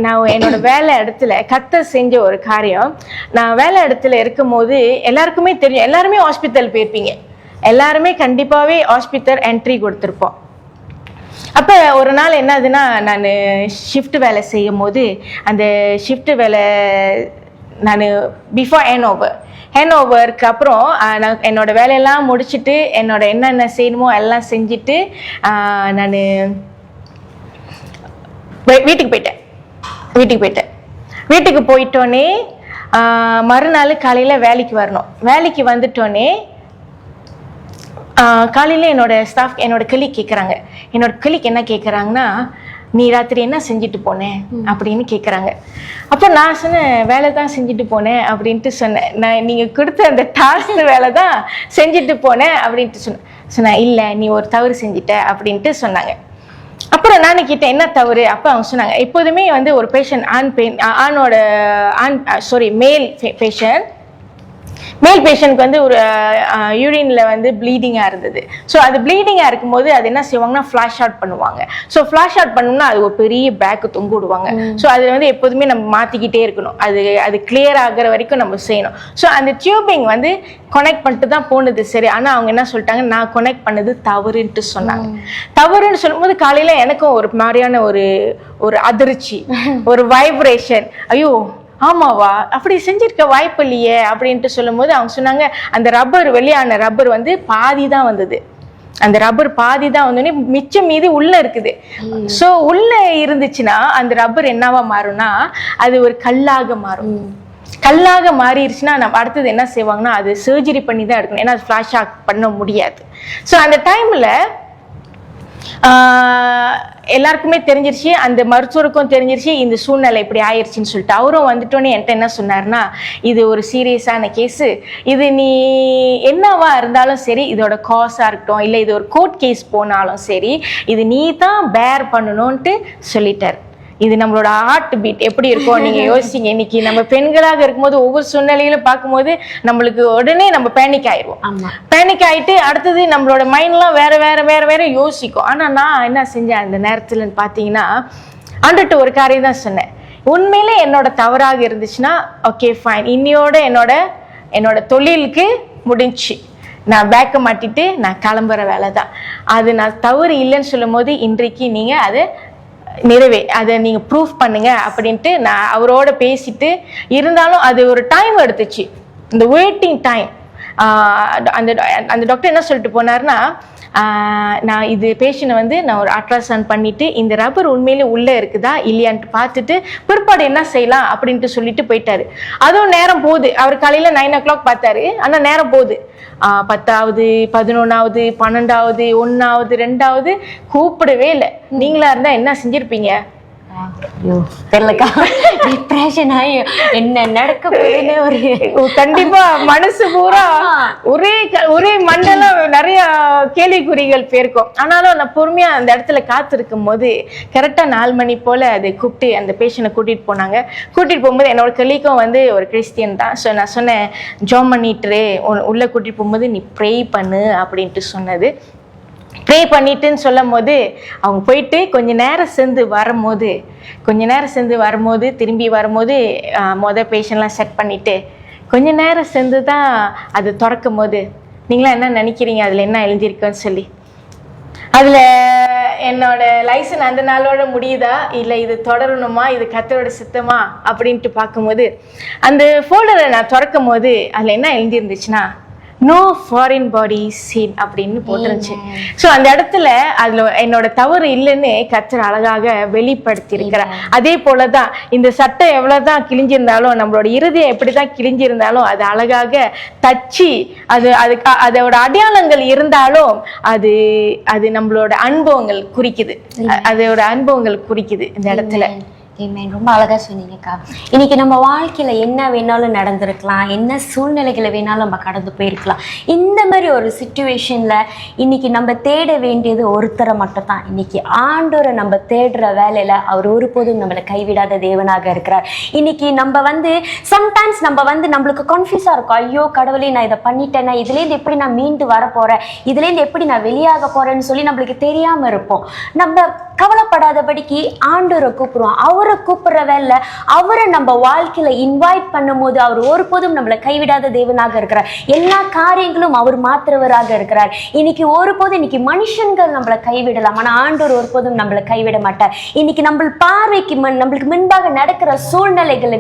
நான் என்னோட வேலை இடத்துல கர்த்தர் செஞ்ச ஒரு காரியம். நான் வேலை இடத்துல இருக்கும் போது எல்லாருக்குமே தெரியும், எல்லாருமே ஹாஸ்பிட்டல் போயிருப்பீங்க, எல்லாருமே கண்டிப்பாவே ஹாஸ்பிட்டல் என்ட்ரி கொடுத்துருப்போம். அப்போ ஒரு நாள் என்னதுன்னா, நான் ஷிஃப்ட் வேலை செய்யும் போது, அந்த ஷிஃப்ட் வேலை நான் பிஃபோர் ஹேண்ட் ஓவருக்கு அப்புறம் நான் என்னோட வேலையெல்லாம் முடிச்சுட்டு, என்னோட என்னென்ன செய்யணுமோ எல்லாம் செஞ்சுட்டு நான் வீட்டுக்கு போயிட்டேன். வீட்டுக்கு போயிட்டோன்னே மறுநாள் காலையில் வேலைக்கு வரணும். வேலைக்கு வந்துட்டோன்னே காலையில் என்னோட கிளிக் கேட்குறாங்க. என்னோட கிளிக் என்ன கேட்குறாங்கன்னா, நீ ராத்திரி என்ன செஞ்சுட்டு போனேன் அப்படின்னு கேட்குறாங்க. அப்போ நான் சொன்னேன், வேலை தான் செஞ்சுட்டு போனேன் அப்படின்ட்டு சொன்னேன். நான் நீங்கள் கொடுத்த அந்த டாஸ்க் வேலை தான் செஞ்சுட்டு போனேன் அப்படின்ட்டு சொன்னேன். இல்லை, நீ ஒரு தவறு செஞ்சிட்ட அப்படின்ட்டு சொன்னாங்க. அப்புறம் நான் கேட்டேன், என்ன தவறு? அப்போ அவங்க சொன்னாங்க, எப்போதுமே வந்து ஒரு பேஷண்ட் மேல் பேஷண்ட் மேல் பேஷண்ட்க்கு வந்து ஒரு யூரின்ல வந்து ப்ளீடிங்காக இருந்தது. ஸோ அது ப்ளீடிங்காக இருக்கும்போது அது என்ன செய்வாங்கன்னா ஃப்ளாஷ் அவுட் பண்ணுவாங்க. ஸோ ஃப்ளாஷ் அவுட் பண்ணோம்னா அது ஒரு பெரிய பேக்கு தொங்க விடுவாங்க. ஸோ அது வந்து எப்போதுமே நம்ம மாற்றிக்கிட்டே இருக்கணும். அது கிளியர் ஆகிற வரைக்கும் நம்ம செய்யணும். ஸோ அந்த டியூபிங் வந்து கனெக்ட் பண்ணிட்டு தான் போனது சரி. ஆனால் அவங்க என்ன சொல்லிட்டாங்க, நான் கனெக்ட் பண்ணது தவறுன்ட்டு சொன்னாங்க. தவறுன்னு சொல்லும்போது காலையில் எனக்கும் ஒரு மாதிரியான ஒரு அதிர்ச்சி, ஒரு வைப்ரேஷன். ஐயோ ஆமாவா, அப்படி செஞ்சிருக்க வாய்ப்பு இல்லையே அப்படின்ட்டு சொல்லும் போது அவங்க சொன்னாங்க, அந்த ரப்பர் வெளியான ரப்பர் வந்து பாதி தான் வந்தது. அந்த ரப்பர் பாதி தான் வந்தோடனே மிச்சம் மீது உள்ள இருக்குது. ஸோ உள்ள இருந்துச்சுன்னா அந்த ரப்பர் என்னவா மாறும்னா அது ஒரு கல்லாக மாறும். கல்லாக மாறிடுச்சுன்னா நம்ம அடுத்தது என்ன செய்வாங்கன்னா அது சர்ஜரி பண்ணி தான் எடுக்கணும். ஏன்னா அது ஃப்ளாஷ் ஆக் பண்ண முடியாது. ஸோ அந்த டைம்ல எல்லாருக்குமே தெரிஞ்சிருச்சு, அந்த மருத்துவருக்கும் தெரிஞ்சிருச்சு இந்த சூழ்நிலை இப்படி ஆயிடுச்சுன்னு சொல்லிட்டு அவரும் வந்துட்டோன்னே என்கிட்ட என்ன சொன்னார்னா, இது ஒரு சீரியஸான கேஸு, இது நீ என்னவா இருந்தாலும் சரி, இதோட காஸாக இருக்கட்டும் இல்லை இது ஒரு கோர்ட் கேஸ் போனாலும் சரி, இது நீ தான் பேர் பண்ணணும்ன்ட்டு சொல்லிட்டார். இது நம்மளோட ஹார்ட் பீட் எப்படி இருக்கும் நீங்க யோசிங்க. இன்னைக்கு நம்ம பெண்களாக இருக்கும்போது ஒவ்வொரு சூழ்நிலையிலும் பார்க்கும்போது நம்மளுக்கு உடனே நம்ம பேனிக் ஆயிடுவோம். பேனிக் ஆயிட்டு அடுத்தது நம்மளோட மைண்ட்லாம் வேற வேற வேற வேற யோசிக்கும். ஆனா நான் என்ன செஞ்சேன் அந்த நேரத்துல பாத்தீங்கன்னா, ஆண்டுட்டு ஒரு காரியம் தான் சொன்னேன். உண்மையிலே என்னோட தவறாக இருந்துச்சுன்னா ஓகே ஃபைன், இன்னையோட என்னோட தொழிலுக்கு முடிஞ்சு, நான் பேக்க மாட்டிட்டு நான் கிளம்புற வேலை தான். அது நான் தவறு இல்லைன்னு சொல்லும் போது இன்றைக்கு நீங்க அதை நீங்கள் ப்ரூஃப் பண்ணுங்க அப்படின்ட்டு நான் அவரோட பேசிட்டு இருந்தாலும் அது ஒரு டைம் எடுத்துச்சு, இந்த வெயிட்டிங் டைம். அந்த டாக்டர் என்ன சொல்லிட்டு போனார்னா, நான் இது பேஷண்ட்டை வந்து நான் ஒரு அல்ட்ராசவுண்ட் பண்ணிட்டு இந்த ரப்பர் உண்மையிலே உள்ளே இருக்குதா இல்லையான்ட்டு பார்த்துட்டு பிற்பாடு என்ன செய்யலாம் அப்படின்ட்டு சொல்லிட்டு போயிட்டாரு. அதுவும் நேரம் போகுது. அவர் காலையில் 9 o'clock பார்த்தாரு, ஆனால் நேரம் போகுது. 10வது 11வது 12வது 1வது 2வது கூப்பிடவே இல்லை. நீங்களா இருந்தா என்ன செஞ்சிருப்பீங்க? தெரியலக்கா, டிப்ரெஷன் ஆகி என்ன நடக்க போகுதுன்னு ஒரு கண்டிப்பா மனசு பூரா ஒரே மண்டலம் நிறைய கேள்விக்குறிகள் பேருக்கும். ஆனாலும் நான் பொறுமையா அந்த இடத்துல காத்திருக்கும் போது கரெக்டா 4 மணி போல அதை கூப்பிட்டு அந்த பேஷண்ட்டை கூட்டிட்டு போனாங்க. கூட்டிட்டு போகும்போது என்னோட கலீக்கும் வந்து ஒரு கிறிஸ்டியன் தான். ஸோ நான் சொன்னேன், ஜாம் பண்ணிட்டு உள்ள கூட்டிட்டு போகும்போது நீ ப்ரே பண்ணு அப்படின்ட்டு சொன்னது. ப்ரே பண்ணிட்டுன்னு சொல்லும் போது அவங்க போயிட்டு கொஞ்ச நேரம் சேர்ந்து வரும்போது திரும்பி வரும்போது பேஷண்ட்லாம் செட் பண்ணிட்டு கொஞ்ச நேரம் சேர்ந்து தான் அது திறக்கும் போது நீங்களாம் என்ன நினைக்கிறீங்க அதில் என்ன எழுதியிருக்குன்னு சொல்லி, அதில் என்னோட லைசன் அந்த நாளோட முடியுதா இல்லை இது தொடரணுமா, இது கர்த்தரோட சித்தமா அப்படின்ட்டு பார்க்கும்போது அந்த ஃபோல்டரை நான் திறக்கும் போது அதில் என்ன எழுதியிருந்துச்சுன்னா, நோ ஃபாரின் பாடி சீன் அப்படின்னு போட்டுருந்துச்சு. ஸோ அந்த இடத்துல அதுல என்னோட தவறு இல்லைன்னு கர்த்தர் அழகாக வெளிப்படுத்தி இருக்கிறார். அதே போலதான் இந்த சட்டை எவ்வளவுதான் கிழிஞ்சிருந்தாலும், நம்மளோட இருதயம் எப்படிதான் கிழிஞ்சிருந்தாலும் அது அழகாக தச்சு அதோட அடையாளங்கள் இருந்தாலும் அது நம்மளோட அனுபவங்கள் குறிக்குது. அதோட அனுபவங்கள் குறிக்குது இந்த இடத்துல. ரொம்ப அழகா சொன்னீங்கக்கா. இன்னைக்கு நம்ம வாழ்க்கையில என்ன வேணாலும் நடந்திருக்கலாம், என்ன சூழ்நிலைகளை வேணாலும் நம்ம கடந்து போயிருக்கலாம். இந்த மாதிரி ஒரு சிச்சுவேஷன்ல இன்னைக்கு நம்ம தேட வேண்டியது ஒருத்தரை மட்டும் தான். இன்னைக்கு ஆண்டவரை நம்ம தேடுற வேலையில அவர் ஒருபோதும் நம்மளை கைவிடாத தேவனாக இருக்கிறார். இன்னைக்கு நம்ம சம்டைம்ஸ் நம்மளுக்கு கன்ஃபியூஸா இருக்கும். ஐயோ கடவுளே, நான் இதை பண்ணிட்டேன்னா இதுலேருந்து எப்படி நான் மீண்டு வர போறேன், இதுலேருந்து எப்படி நான் வெளியாக போறேன்னு சொல்லி நம்மளுக்கு தெரியாம இருப்போம். நம்ம கவலைப்படாதபடிக்கு ஆண்டவரை கூப்பிடுவோம். அவரை கூப்பிடுற வேலை, அவரை நம்ம வாழ்க்கையில இன்வைட் பண்ணும்போது அவர் ஒருபோதும் நம்மளை கைவிடாத தேவனாக இருக்கிறார். எல்லா காரியங்களும் அவர் மாற்றுவராக இருக்கிறார். இன்னைக்கு மனுஷன்கள் நம்மளை கைவிடலாம், ஆனா ஆண்டவர் ஒருபோதும் நம்மளை கைவிட மாட்டார். இன்னைக்கு நம்ம பார்வைக்கு நம்மளுக்கு முன்பாக நடக்கிற சூழ்நிலைகள்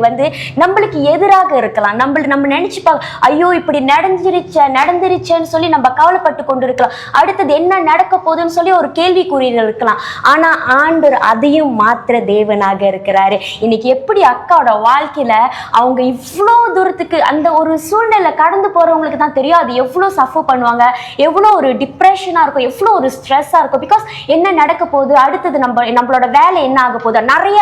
நம்மளுக்கு எதிராக இருக்கலாம். நம்ம நினைச்சு ஐயோ இப்படி நடந்துருச்சேன்னு சொல்லி நம்ம கவலைப்பட்டு கொண்டு இருக்கலாம். அடுத்தது என்ன நடக்க போகுதுன்னு சொல்லி ஒரு கேள்விக்குறிகள் இருக்கலாம். ஆனா ஆண்டவர் அதையும் மாத்திர தேவனாக இருக்கிறாரு. இன்னைக்கு எப்படி அக்காவோட வாழ்க்கையில அவங்க இவ்வளோ தூரத்துக்கு அந்த ஒரு சூழ்நிலை கடந்து போறவங்களுக்கு தான் தெரியும் அது எவ்வளோ சஃபர் பண்ணுவாங்க, எவ்வளோ ஒரு டிப்ரெஷனா இருக்கும், எவ்வளோ ஒரு ஸ்ட்ரெஸ்ஸா இருக்கும். பிகாஸ் என்ன நடக்க போகுது, அடுத்தது நம்மளோட வேலை என்ன ஆக போகுது, நிறைய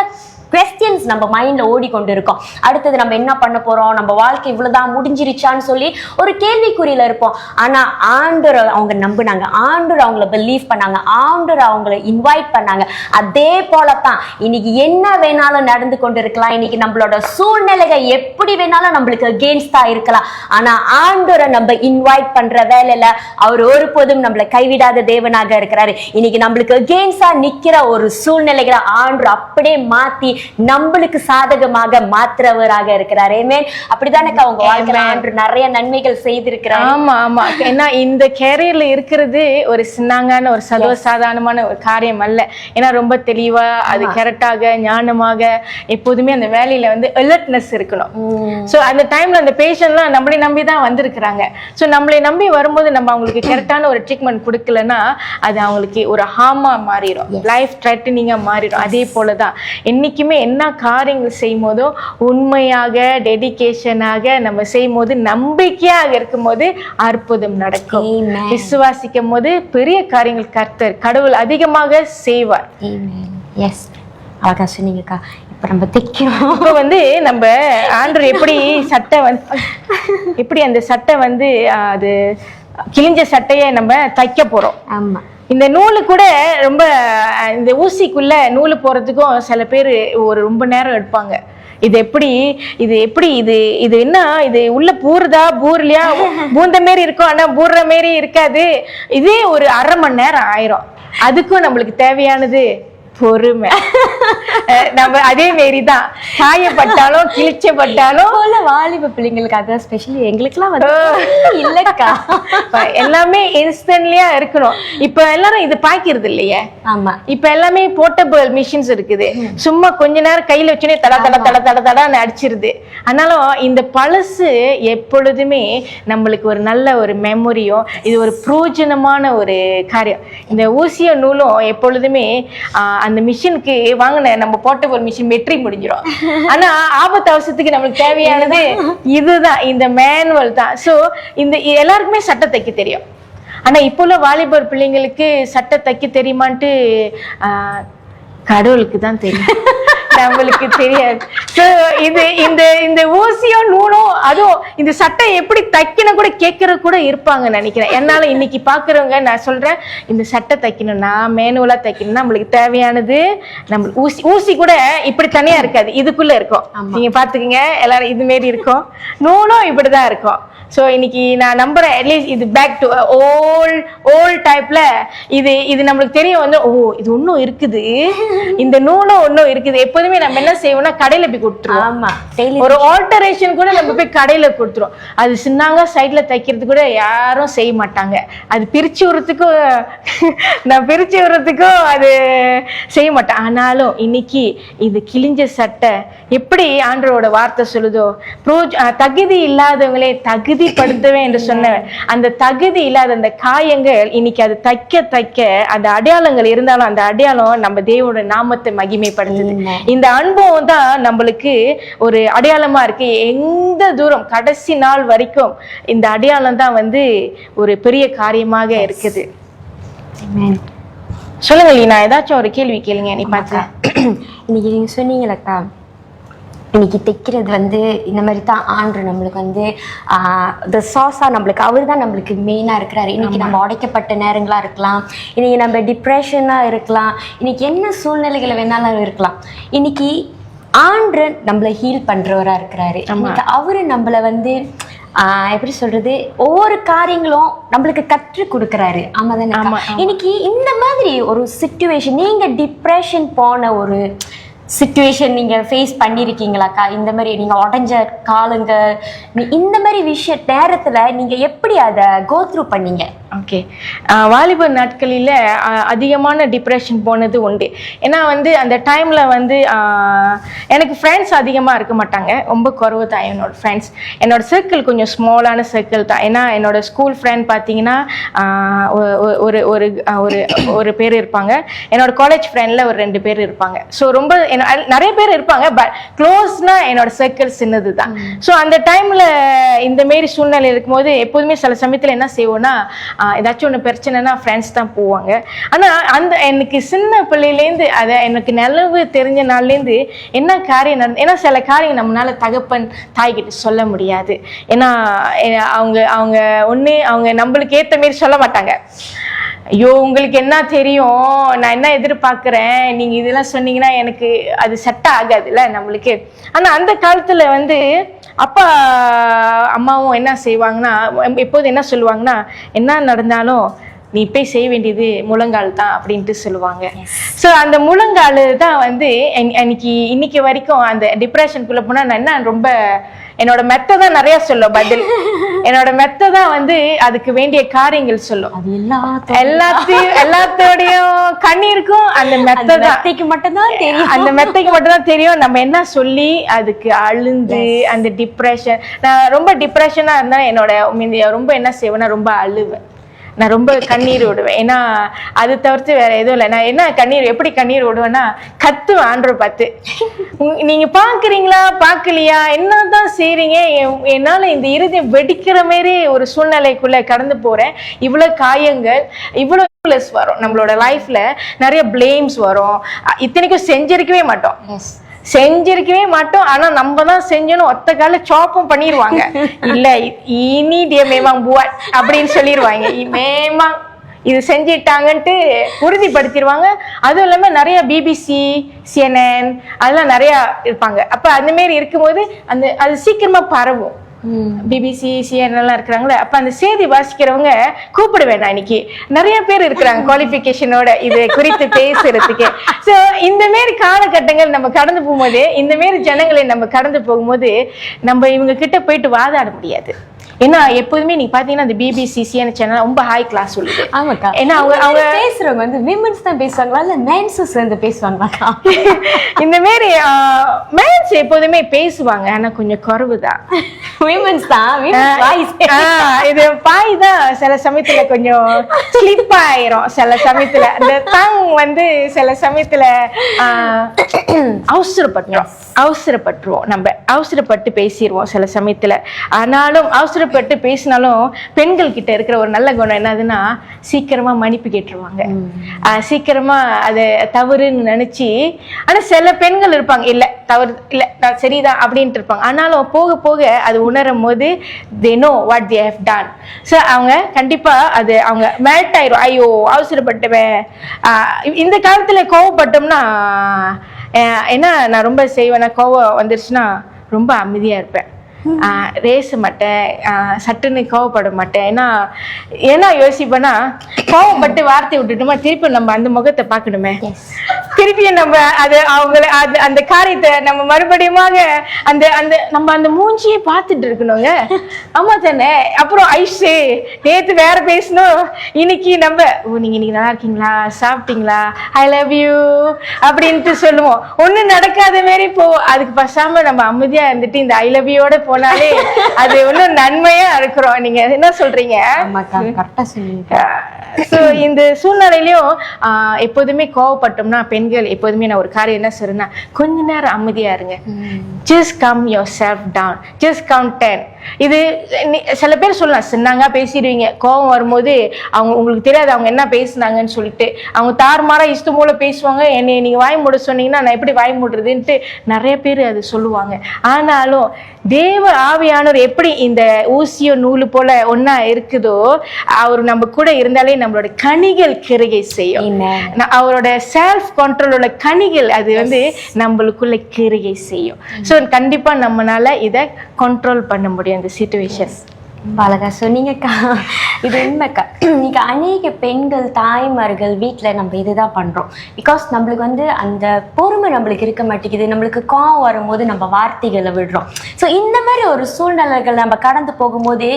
questions நம்ம மைண்ட்ல ஓடிக்கொண்டு இருக்கோம். அடுத்தது நம்ம என்ன பண்ண போறோம், நம்ம வாழ்க்கை இவ்வளவுதான் முடிஞ்சிருச்சான்னு சொல்லி ஒரு கேள்விக்குறியில இருப்போம். ஆனா ஆண்டவர் அவங்க நம்பினாங்க, ஆண்டவர் அவங்கள பிலீவ் பண்ணாங்க, ஆண்டவர் அவங்கள இன்வைட் பண்ணாங்க. அதே போலதான் இன்னைக்கு என்ன வேணாலும் நடந்து கொண்டு இருக்கலாம், இன்னைக்கு நம்மளோட சூழ்நிலைகள் எப்படி வேணாலும் நம்மளுக்கு அகேன்ஸ்டா இருக்கலாம். ஆனா ஆண்டவரை நம்ம இன்வைட் பண்ற வேலையில அவர் ஒருபோதும் நம்மளை கைவிடாத தேவனாக இருக்கிறாரு. இன்னைக்கு நம்மளுக்கு அகேன்ஸ்டா நிக்கிற ஒரு சூழ்நிலைகளை ஆண்டவர் அப்படியே மாத்தி நம்மளுக்கு சாதகமாக மாற்றுறவராக இருக்கிறாரு. ஆமென். அப்படிதானே அவங்க வாழ்க்கையில ஆண்டவர் நிறைய நன்மைகள் செய்திருக்கிறார். ஆமா ஆமா. ஏன்னா இந்த கேரியர்ல இருக்கிறது ஒரு சின்னாங்கான ஒரு சர்வசாதாரணமான ஒரு காரியம் அல்ல. ஏன்னா ரொம்ப தெளிவா அது கரெக்டாக ஞானமாக எப்போதுமே அந்த வேலையில வந்து அலர்ட்னஸ் இருக்கணும். சோ அந்த டைம்ல அந்த பேஷண்ட்லாம் நம்மளை நம்பி தான் வந்திருக்கிறாங்க. சோ நம்மளை நம்பி வரும்போது நம்ம அவங்களுக்கு கரெக்டான ஒரு ட்ரீட்மெண்ட் கொடுக்கலன்னா அது அவங்களுக்கு ஒரு ஹார்மா மாறிடும், லைஃப் த்ரெட்டனிங்கா மாறிடும். அதே போலதான் என்னைக்குமே என்ன காரியங்கள் செய்யும் போதோ உண்மையாக டெடிகேஷனாக நம்ம செய்யும் போது நம்பிக்கையாக இருக்கும் போது அற்புதம் நடக்கும். விசுவாசிக்கும் போது பெரிய காரியங்கள் கடவுள் அதிகமாக செய்வார். எஸ், அழகா சொன்னீங்கக்கா. இப்ப நம்ம தைக்கிறோம். இப்ப வந்து நம்ம ஆண்டவர் எப்படி சட்டை வந்து எப்படி அந்த சட்டை வந்து அது கிழிஞ்ச சட்டையை நம்ம தைக்க போறோம். ஆமா. இந்த நூலு கூட ரொம்ப இந்த ஊசிக்குள்ள நூலு போறதுக்கும் சில பேர் ஒரு ரொம்ப நேரம் எடுப்பாங்க. இது எப்படி இது என்ன, இது உள்ள பூருதா பூர்லையா, பூந்த மாரி இருக்கும் ஆனா பூர்ற மாரி இருக்காது. இதே ஒரு அரை மணி நேரம் ஆயிரும். அதுக்கும் நம்மளுக்கு தேவையானது பொறுமை. நம்ம அதே மாரிதான் காயப்பட்டாலும் கிழிச்சப்பட்டாலும் வாலிப பிள்ளைங்களுக்கு அதான் ஸ்பெஷலி எங்களுக்குலாம் வந்து இல்லக்கா எல்லாமே இன்ஸ்டன்ட்லியா இருக்கணும். இப்ப எல்லாரும் இது பாக்கிறது இல்லையே. ஆமா. இப்ப எல்லாமே போர்ட்டபிள் மிஷின்ஸ் இருக்குது. சும்மா கொஞ்ச நேரம் கையில வச்சுனே தட தட தட தட தடன்னு அடிச்சிருது. ஆனாலும் இந்த பழசு எப்பொழுதுமே நம்மளுக்கு ஒரு நல்ல ஒரு மெமரியும் இது ஒரு பிரயோஜனமான ஒரு காரியம். இந்த ஊசிய நூலும் எப்பொழுதுமே அந்த மிஷினுக்கு வாங்கின நம்ம போர்ட்டபிள் மிஷின் வெற்றி முடிஞ்சிடும். ஆனா ஆபத்து அவசரத்துக்கு நம்மளுக்கு தேவையானது இதுதான், இந்த மேனுவல் தான். சோ இந்த எல்லாருக்குமே சட்டை தைக்க தெரியும். ஆனா இப்போ உள்ள வாலிபர் பிள்ளைங்களுக்கு சட்டை தைக்க தெரியுமான்ட்டு கடவுளுக்கு தான் தெரியும், நம்மளுக்கு தெரியாது. இது இந்த இந்த ஊசியோ நூலோ அதுவும் இந்த சட்டை எப்படி தைக்கணும் கூட கேட்கற கூட இருப்பாங்க நினைக்கிறேன். என்னால இன்னைக்கு பாக்குறவங்க நான் சொல்றேன், இந்த சட்டை தைக்கணும்னா மேனுவலா தைக்கணும்னா நம்மளுக்கு தேவையானது நம்மளுக்கு ஊசி கூட இப்படி தனியா இருக்காது, இதுக்குள்ள இருக்கும். நீங்க பாத்துக்கீங்க எல்லாரும் இது மாரி இருக்கும், நூலும் இப்படிதான் இருக்கும். ஸோ இன்னைக்கு நான் நம்புறேன் அட்லீஸ்ட் இது பேக் டு ஓல்ட் டைப்ல இது நம்மளுக்கு தெரியும் வந்து ஓ இது ஒன்றும் இருக்குது, இந்த நூலும் ஒன்றும் இருக்குது. எப்போதுமே நம்ம என்ன செய்வோம்னா கடையில போய் கொடுத்துருவோம். ஒரு ஆல்டரேஷன் கூட நம்ம போய் கடையில கொடுத்துருவோம். அது சின்னாங்க சைட்ல தைக்கிறது கூட யாரும் செய்ய மாட்டாங்க. அது பிரிச்சு விடுறதுக்கும் அது செய்ய மாட்டேன். ஆனாலும் இன்னைக்கு இது கிழிஞ்ச சட்டை எப்படி ஆண்டவரோட வார்த்தை சொல்லுதோ, தகுதி இல்லாதவங்களே தகுதிப்படுத்தவே என்று சொன்ன அந்த தகுதி இல்லாத அந்த காயங்கள் இன்னைக்கு அது தைக்க அந்த அடையாளங்கள் இருந்தாலும் அந்த அடையாளம் நம்ம தேவனோட நாமத்தை மகிமைப்படுத்துது. இந்த அனுபவம் தான் நம்மளுக்கு ஒரு அடையாளமா இருக்கு. எந்த தூரம் கடைசி நாள் வரைக்கும் இந்த அடையாளம் தான் வந்து ஒரு பெரிய காரியமாக இருக்குது. சொல்லுங்க லீனா, ஏதாச்சும் ஒரு கேள்வி கேளுங்க. நீ பார்த்து இன்னைக்கு நீங்க சொன்னீங்களக்கா, இன்னைக்கு தைக்கிறது வந்து இந்த மாதிரி தான் ஆண்டு நம்மளுக்கு வந்து த சாஸா நம்மளுக்கு அவர் தான் நம்மளுக்கு மெயினாக இருக்கிறாரு. இன்னைக்கு நம்ம உடைக்கப்பட்ட நேரங்களாக இருக்கலாம், இன்னைக்கு நம்ம டிப்ரெஷனாக இருக்கலாம், இன்னைக்கு என்ன சூழ்நிலைகளை வேணாலும் இருக்கலாம். இன்னைக்கு ஆண்டு நம்மளை ஹீல் பண்றவராக இருக்கிறாரு. இன்னைக்கு அவரு நம்மளை வந்து எப்படி சொல்றது, ஒவ்வொரு காரியங்களும் நம்மளுக்கு கற்று கொடுக்குறாரு. ஆமா தானே? இன்னைக்கு இந்த மாதிரி ஒரு சிச்சுவேஷன், நீங்க டிப்ரெஷன் போன ஒரு சிச்சுவேஷன் நீங்க ஃபேஸ் பண்ணிருக்கீங்களாக்கா? இந்த மாதிரி நீங்க உடஞ்ச காலுங்க இந்த மாதிரி விஷய நேரத்துல நீங்க எப்படி அதை கோ த்ரூ பண்ணீங்க? ஓகே, வாலிபர் நாட்களில் அதிகமான டிப்ரெஷன் போனது உண்டு. ஏன்னா வந்து அந்த டைமில் வந்து எனக்கு ஃப்ரெண்ட்ஸ் அதிகமாக இருக்க மாட்டாங்க, ரொம்ப குறைவு தான் என்னோட ஃப்ரெண்ட்ஸ். என்னோட சர்க்கிள் கொஞ்சம் ஸ்மாலான சர்க்கிள் தான். ஏன்னா என்னோட ஸ்கூல் ஃப்ரெண்ட் பார்த்தீங்கன்னா ஒரு ஒரு ஒரு ஒரு பேர் இருப்பாங்க, என்னோட காலேஜ் ஃப்ரெண்டில் ஒரு 2 பேர் இருப்பாங்க. ஸோ ரொம்ப நிறைய பேர் இருப்பாங்க, பட் க்ளோஸ்னா என்னோட சர்க்கிள் சின்னது தான். ஸோ அந்த டைமில் இந்த மாரி சூழ்நிலை இருக்கும்போது எப்போதுமே சில சமயத்தில் என்ன செய்வோம்னா ஏதாச்சும் ஒன்று பிரச்சனைனா ஃப்ரெண்ட்ஸ் தான் போவாங்க. ஆனால் அந்த எனக்கு சின்ன பிள்ளையிலேருந்து அதை எனக்கு நிலவு தெரிஞ்ச நாள்லேருந்து என்ன காரியம் ஏன்னா சில காரியம் நம்மளால தகப்பன் தாய்கிட்ட சொல்ல முடியாது. ஏன்னா அவங்க ஒன்று அவங்க நம்மளுக்கு ஏற்ற மாரி சொல்ல மாட்டாங்க. ஐயோ உங்களுக்கு என்ன தெரியும், நான் என்ன எதிர்பார்க்குறேன், நீங்கள் இதெல்லாம் சொன்னீங்கன்னா எனக்கு அது செட் ஆகாதுல்ல நம்மளுக்கு. ஆனால் அந்த காலத்தில் அப்பா அம்மாவும் என்ன செய்வாங்கன்னா, எப்போது என்ன சொல்லுவாங்கன்னா, என்ன நடந்தாலும் நீ போய் செய்ய வேண்டியது முழங்கால் தான் அப்படின்ட்டு சொல்லுவாங்க. ஸோ அந்த முழங்கால் தான் இன்னைக்கு வரைக்கும் அந்த டிப்ரெஷனுக்குள்ளே போனால் நான் என்ன ரொம்ப என்னோட மெத்தை தான் நிறைய சொல்லும் பதில். என்னோட மெத்தை தான் அதுக்கு வேண்டிய காரியங்கள் சொல்லும். எல்லாத்தோடையும் கண்ணீருக்கும் அந்த மெத்தைக்கு மட்டும்தான் தெரியும். அந்த மெத்தைக்கு மட்டும்தான் தெரியும் நம்ம என்ன சொல்லி அதுக்கு அழுந்து அந்த டிப்ரெஷன். நான் ரொம்ப டிப்ரெஷனா இருந்தா என்னோட ரொம்ப என்ன செய்வேன்னா ரொம்ப அழுவேன், நான் ரொம்ப கண்ணீர் விடுவேன். ஏன்னா அது தவிர்த்து வேற எதுவும் இல்லை. நான் என்ன எப்படி கண்ணீர் விடுவேன்னா கத்துவேன் ஆண்டவர் பார்த்து, நீங்க பாக்குறீங்களா பார்க்கலையா என்னதான் செய்றீங்க, என்னால இந்த இருதயம் வெடிக்கிற மாதிரி ஒரு சூழ்நிலைக்குள்ள கடந்து போறேன். இவ்வளவு காயங்கள், இவ்வளவு வரும் நம்மளோட லைஃப்ல, நிறைய பிளேம்ஸ் வரும். இத்தனைக்கும் செஞ்சிருக்கவே மாட்டோம். ஆனா நம்ம தான் செஞ்சோன்னு ஒத்த கால சாப்பும் பண்ணிடுவாங்க. இல்ல இனி மேமாங் புவாட் அப்படின்னு சொல்லிடுவாங்க. மேமாங் இது செஞ்சிட்டாங்கன்ட்டு உறுதிப்படுத்திடுவாங்க. அதுவும் இல்லாம நிறைய பிபிசி, CNN அதெல்லாம் நிறைய இருப்பாங்க. அப்ப அந்த மாதிரி இருக்கும்போது அது சீக்கிரமா பரவும். பிபிசி, CNN எல்லாம் இருக்கிறாங்களே, அப்ப அந்த செய்தி வாசிக்கிறவங்க கூப்பிடுவேன். நான் இன்னைக்கு நிறைய பேர் இருக்கிறாங்க குவாலிஃபிகேஷனோட இது குறித்து பேசுறதுக்கு. ஸோ இந்த மாரி காலகட்டங்கள் நம்ம கடந்து போகும்போது, இந்த மாரி ஜனங்களை நம்ம கடந்து போகும்போது நம்ம இவங்க கிட்ட போயிட்டு வாதாட முடியாது. ஏன்னா எப்போதுமே நீங்க பாத்தீங்கன்னா அந்த பிபிசி, CNN சேனல் ரொம்ப ஹை கிளாஸ் சொல்லுது. ஆமாக்கா. ஏன்னா அவங்க பேசுறவங்க விமென்ஸ் தான் பேசுவாங்களா இல்ல மென்ஸும் சேர்ந்து பேசுவாங்களாக்கா? இந்த மாதிரி மென்ஸ் எப்போதுமே பேசுவாங்க, ஆனா கொஞ்சம் குறைவுதான். விமென்ஸ் தான் இது பாய் தான் சில சமயத்துல கொஞ்சம் ஸ்லிப் ஆயிரும். சில சமயத்துல அந்த டங் சில சமயத்துல அவசரப்பட்டுருவோம். நம்ம அவசரப்பட்டு பேசிடுவோம் சில சமயத்துல. ஆனாலும் அவசரப்பட்டு பேசினாலும் பெண்கள் கிட்ட இருக்கிற ஒரு நல்ல குணம் என்னதுன்னா, சீக்கிரமா மன்னிப்பு கேட்டுருவாங்க. சீக்கிரமா அது தவறுன்னு நினைச்சு. ஆனா சில பெண்கள் இருப்பாங்க, இல்ல தவறு இல்ல நான் சரிதான் அப்படின்ட்டு இருப்பாங்க. ஆனாலும் போக போக அது உணரும் போது they know what they have done. So அவங்க கண்டிப்பா அது அவங்க மெல்ட் ஆயிரும். ஐயோ அவசரப்பட்டுவேன். இந்த காலத்துல கோவப்பட்டோம்னா என்ன நான் ரொம்ப செய்வேன், கோவம் வந்துருச்சுன்னா ரொம்ப அமைதியா இருப்பேன், ரேச மாட்டேன், சட்டுன்னு கோவப்பட மாட்டேன். ஏன்னா யோசிப்பேன்னா கோவப்பட்டு வார்த்தை விட்டுட்டோமா திருப்பி நம்ம அந்த முகத்தை பார்க்கணுமே, திருப்பியும் நம்ம அந்த காரியத்தை நம்ம மறுபடியும் நம்ம அந்த மூஞ்சியை பார்த்துட்டு இருக்கணுங்க. ஆமா தானே? அப்புறம் ஐஷு நேத்து வேற பேசணும், இன்னைக்கு நம்ம நீங்க இன்னைக்கு நல்லா இருக்கீங்களா, சாப்பிட்டீங்களா, ஐ லவ் யூ அப்படின்ட்டு சொல்லுவோம். ஒண்ணும் நடக்காத மாரி அதுக்கு பசாம நம்ம அமைதியா இருந்துட்டு இந்த ஐ லவ் யூட போனாலே அது ஒன்னும் நன்மையா இருக்கிறோம். நீங்க என்ன சொல்றீங்க? இந்த சூழ்நிலையிலயும் எப்போதுமே கோவப்பட்டோம்னா பெண்கள் எப்போதுமே நான் ஒரு காரியம் என்ன சொல்றேன்னா, கொஞ்ச நேரம் அமைதியா இருங்க. just calm yourself down, just count 10. இது சில பேர் சொல்லலாம் சின்னாங்க பேசிடுவீங்க, கோவம் வரும்போது உங்களுக்கு தெரியாது அவங்க என்ன பேசுனாங்கன்னு சொல்லிட்டு அவங்க தாறுமாறா இஷ்டம் போல பேசுவாங்க. என்னை நீங்க வாய் மூட சொன்னீங்கன்னா நான் எப்படி வாய் மூடுறதுன்ட்டு நிறைய பேர் அது சொல்லுவாங்க. ஆனாலும் தேவ ஆவியானவர் எப்படி இந்த ஊசியோ நூலு போல ஒன்னா இருக்குதோ, அவர் நம்ம கூட இருந்தாலே நம்மளோட கனிகள் கிரிகை செய்யும். அவரோட செல்ஃப் கண்ட்ரோலோட கனிகள் அது நம்மளுக்குள்ள கிரிகை செய்யும். ஸோ கண்டிப்பா நம்மளால இதை கண்ட்ரோல் பண்ண முடியும் இந்த சிச்சுவேஷன். அழகா சொன்னீங்கக்கா. இது உண்மைக்கா. இன்னைக்கு அநேக பெண்கள் தாய்மார்கள் வீட்டில் நம்ம இதுதான் பண்றோம். பிகாஸ் நம்மளுக்கு அந்த பொறுமை நம்மளுக்கு இருக்க மாட்டேங்குது. நம்மளுக்கு கோவம் வரும்போது நம்ம வார்த்தைகளை விடுறோம். ஸோ இந்த மாதிரி ஒரு சூழ்நிலைகள் நம்ம கடந்து போகும்போது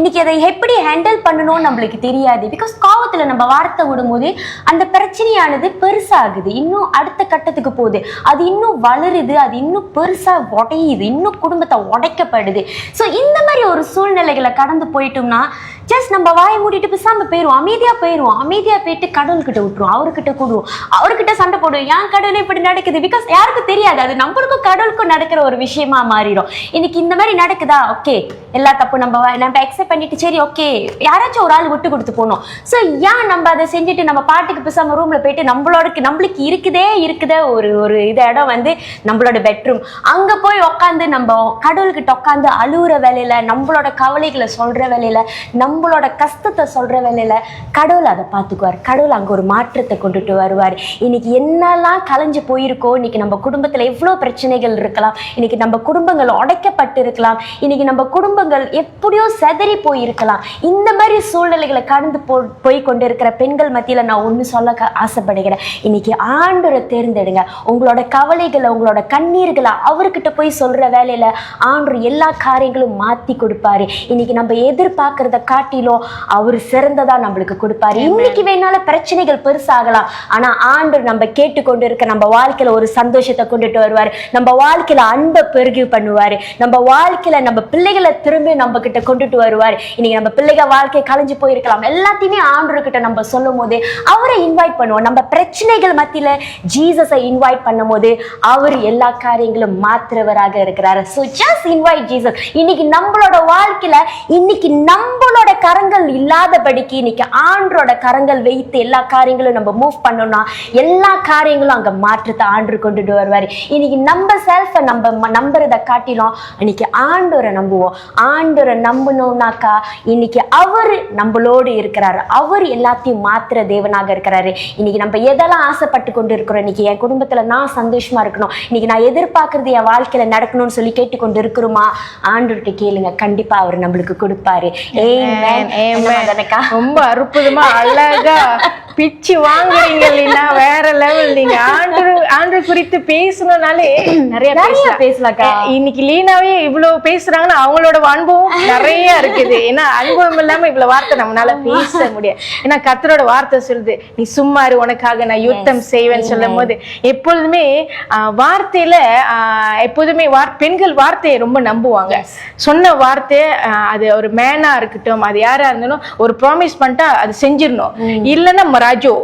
இன்னைக்கு அதை எப்படி ஹேண்டில் பண்ணணும்னு நம்மளுக்கு தெரியாது. பிகாஸ் கோவத்தில் நம்ம வார்த்தை விடும்போது அந்த பிரச்சனையானது பெருசாகுது, இன்னும் அடுத்த கட்டத்துக்கு போகுது, அது இன்னும் வளருது, அது இன்னும் பெருசா உடையுது, இன்னும் குடும்பத்தை உடைக்கப்படுது. ஸோ இந்த மாதிரி ஒரு சூழ்நிலைகளை கடந்து போயிட்டோம்னா ஜஸ்ட் நம்ம வாயை மூடிட்டு பேசாம போயிடுவோம், அமைதியா போயிட்டு கடவுள்கிட்ட விட்டுருவோம், அவர்கிட்ட கூடுவோம், அவர்கிட்ட சண்டை போடுவோம். ஏன் கடவுளே இப்படி நடக்குது? பிகாஸ் யாருக்கும் தெரியாது, அது நம்மளுக்கும் கடவுளுக்கும் நடக்கிற ஒரு விஷயமா மாறிடும். இன்னைக்கு இந்த மாதிரி நடக்குதா, ஓகே எல்லா தப்பு நம்ம அக்செப்ட் பண்ணிட்டு சரி ஓகே யாராச்சும் ஒரு ஆள் விட்டு கொடுத்து போனோம். ஸோ ஏன் நம்ம அதை செஞ்சுட்டு நம்ம பாட்டுக்கு பேசாம ரூம்ல போயிட்டு நம்மளுக்கு இருக்குதே ஒரு இடம் வந்து நம்மளோட பெட்ரூம், அங்க போய் உட்காந்து நம்ம கடவுள்கிட்ட உட்காந்து அழுகுற வேலையில, நம்மளோட கவலைகளை சொல்ற வேலையில, நம்மளோட கஷ்டத்தை சொல்ற வேலையில கடவுள் அதை பார்த்துக்குவார். கடவுள் அங்க ஒரு மாற்றத்தை கொண்டுட்டு வருவார். இன்னைக்கு என்னெல்லாம் கலைஞ்சு போயிருக்கோ, இன்னைக்கு நம்ம குடும்பத்துல எவ்வளவு பிரச்சனைகள் இருக்கலாம், இன்னைக்கு நம்ம குடும்பங்கள் உடைக்கப்பட்டு இருக்கலாம், இன்னைக்கு நம்ம குடும்பங்கள் எப்படியோ செதறி போயிருக்கலாம். இந்த மாதிரி சூழ்நிலைகளை கடந்து போய் கொண்டு இருக்கிற பெண்கள் மத்தியில நான் ஒண்ணு சொல்ல ஆசைப்படுகிறேன். இன்னைக்கு ஆண்டவரை தேர்ந்தெடுங்க. உங்களோட கவலைகளை, உங்களோட கண்ணீர்களை அவர்கிட்ட போய் சொல்ற வேலையில ஆண்டவர் எல்லா காரியங்களும் மாத்தி கொடுப்பாரு. இன்னைக்கு நம்ம எதிர்பார்க்கறத காட்டிலும் அவர் சிறந்ததா நம்மளுக்கு கொடுப்பாரு. இன்னைக்கு வேணால பிரச்சனைகள் பெருசாகலாம், ஆனா ஆண்டவர் நம்ம கேட்டுக்கொண்டு இருக்க நம்ம வாழ்க்கையில ஒரு சந்தோஷத்தை கொண்டுட்டு வருவாரு. நம்ம வாழ்க்கையில அன்பை பெருகி பண்ணுவாரு. நம்ம வாழ்க்கையில நம்ம பிள்ளைகளை திரும்பி நம்ம கிட்ட கொண்டுட்டு வருவாரு. இன்னைக்கு நம்ம பிள்ளைகள் வாழ்க்கை கலைஞ்சு போயிருக்கலாம், எல்லாத்தையுமே ஆண்டவர்கிட்ட நம்ம சொல்லும் போது அவரை இன்வைட் பண்ணுவோம். நம்ம பிரச்சனைகள் மத்தியில ஜீசஸை இன்வைட் பண்ணும் போது அவர் எல்லா காரியங்களும் மாற்றுறவராக இருக்கிறாரு. So just invite Jesus. இன்னைக்கு நம்மளோட வாழ்க்கையில இன்னைக்கு நம்மளோட கரங்கள் இல்லாதபடிக்கு இன்னைக்கு ஆண்டரோட கரங்கள் வைத்து எல்லா காரியங்களும் நம்ம மூவ் பண்ணோம்னா எல்லா காரியங்களும் அங்க மாற்றத்தை ஆண்டவர் கொண்டுட்டு வருவாரு. இன்னைக்கு நம்ம செல்ஃபை நம்ம நம்புறத காட்டிலும் இன்னைக்கு ஆண்டவரை நம்புவோம். ஆண்டவரை நம்பணும்னாக்கா இன்னைக்கு அவரு நம்மளோடு இருக்கிறாரு. அவர் எல்லாத்தையும் மாத்திர தேவனாக இருக்கிறாரு. இன்னைக்கு நம்ம எதெல்லாம் ஆசைப்பட்டு கொண்டு இருக்கிறோம், இன்னைக்கு என் குடும்பத்துல நான் சந்தோஷமா இருக்கணும், இன்னைக்கு நான் எதிர்பார்க்கறது என் வாழ்க்கையில நடக்கணும்னு சொல்லி கேட்டுக்கொண்டு இருக்கிறோமா, ஆண்டவர்கிட்ட கேளுங்க, கண்டிப்பா அவர் நம்மளுக்கு கொடுப்பாரு. ரொம்ப அற்புதமா அழகா பிச்சு வாங்குறீங்களா, வேற லெவல். நீங்க ஆண்டு குறித்து பேசணும்னாலே நிறைய பேசலாக்கா. இன்னைக்கு லீனாவே இவ்வளவு பேசுறாங்கன்னா அவங்களோட அனுபவம் நிறைய இருக்குது. ஏன்னா அனுபவம் இல்லாம இவ்வளவு வார்த்தை நம்மளால பேச முடியாது. ஏன்னா கர்த்தரோட வார்த்தை சொல்லுது, நீ சும்மா இரு, உனக்காக நான் யுத்தம் செய்வேன்னு சொல்லும் போது எப்பொழுதுமே வார்த்தையில எப்போதுமே பெண்கள் வார்த்தையை ரொம்ப நம்புவாங்க. சொன்ன வார்த்தை அது ஒரு மேனா இருக்கட்டும், அது யாரா இருந்தாலும் ஒரு ப்ராமிஸ் பண்ணிட்டா அது செஞ்சிடணும். இல்லைன்னா மராஜோ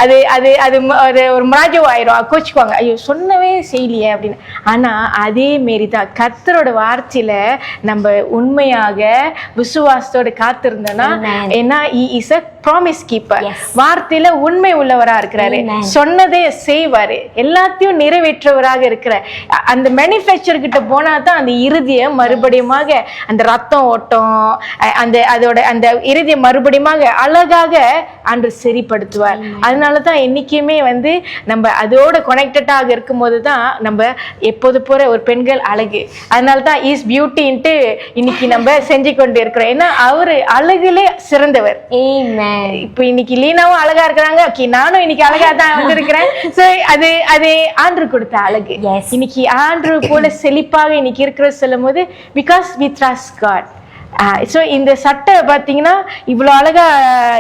அது அது அது ஒரு மராஜோ ஆயிரும், கோச்சுக்குவாங்க, ஐயோ சொன்னவே செய்யலையே அப்படின்னு. ஆனா அதே மாரி தான் கர்த்தரோட வார்த்தையில நம்ம உண்மையாக விசுவாசத்தோட காத்திருந்தோம்னா, ஏன்னா இஸ் அ ப்ராமிஸ் கீப்பர், வார்த்தையில உண்மை உள்ளவரா இருக்கிறாரு, சொன்னதே செய்வாரு, எல்லாத்தையும் நிறைவேற்றவராக இருக்கிற அந்த மேனுஃபேக்சர் கிட்ட போனா தான் அந்த இறுதியை மறுபடியுமாக அந்த ரத்தம் ஓட்டம் அதோட அந்த இறுதியை மறுபடியுமாக அழகாக அன்று சரிப்படுத்துவார். அதனாலதான் என்னைக்குமே வந்து நம்ம அதோட கனெக்டடாக இருக்கும் போதுதான் நம்ம எப்போது போற ஒரு பெண்கள் அழகு. அதனாலதான் இஸ் பியூட்டின்ட்டு இன்னைக்கு நம்ம செஞ்சு கொண்டு இருக்கிறோம். ஏன்னா அவரு அழகுலே சிறந்தவர். இப்ப இன்னைக்கு லீனாவும் அழகா இருக்கிறாங்க, நானும் இன்னைக்கு அழகா தான் வந்திருக்கிறேன். அது அது ஆண்ட்ரு கொடுத்த அழகு. இன்னைக்கு ஆண்ட்ரு போல செழிப்பாக இன்னைக்கு இருக்கிற சொல்லும் போது because we trust God. So இந்த சட்டை பார்த்தீங்கன்னா இவ்வளோ அழகா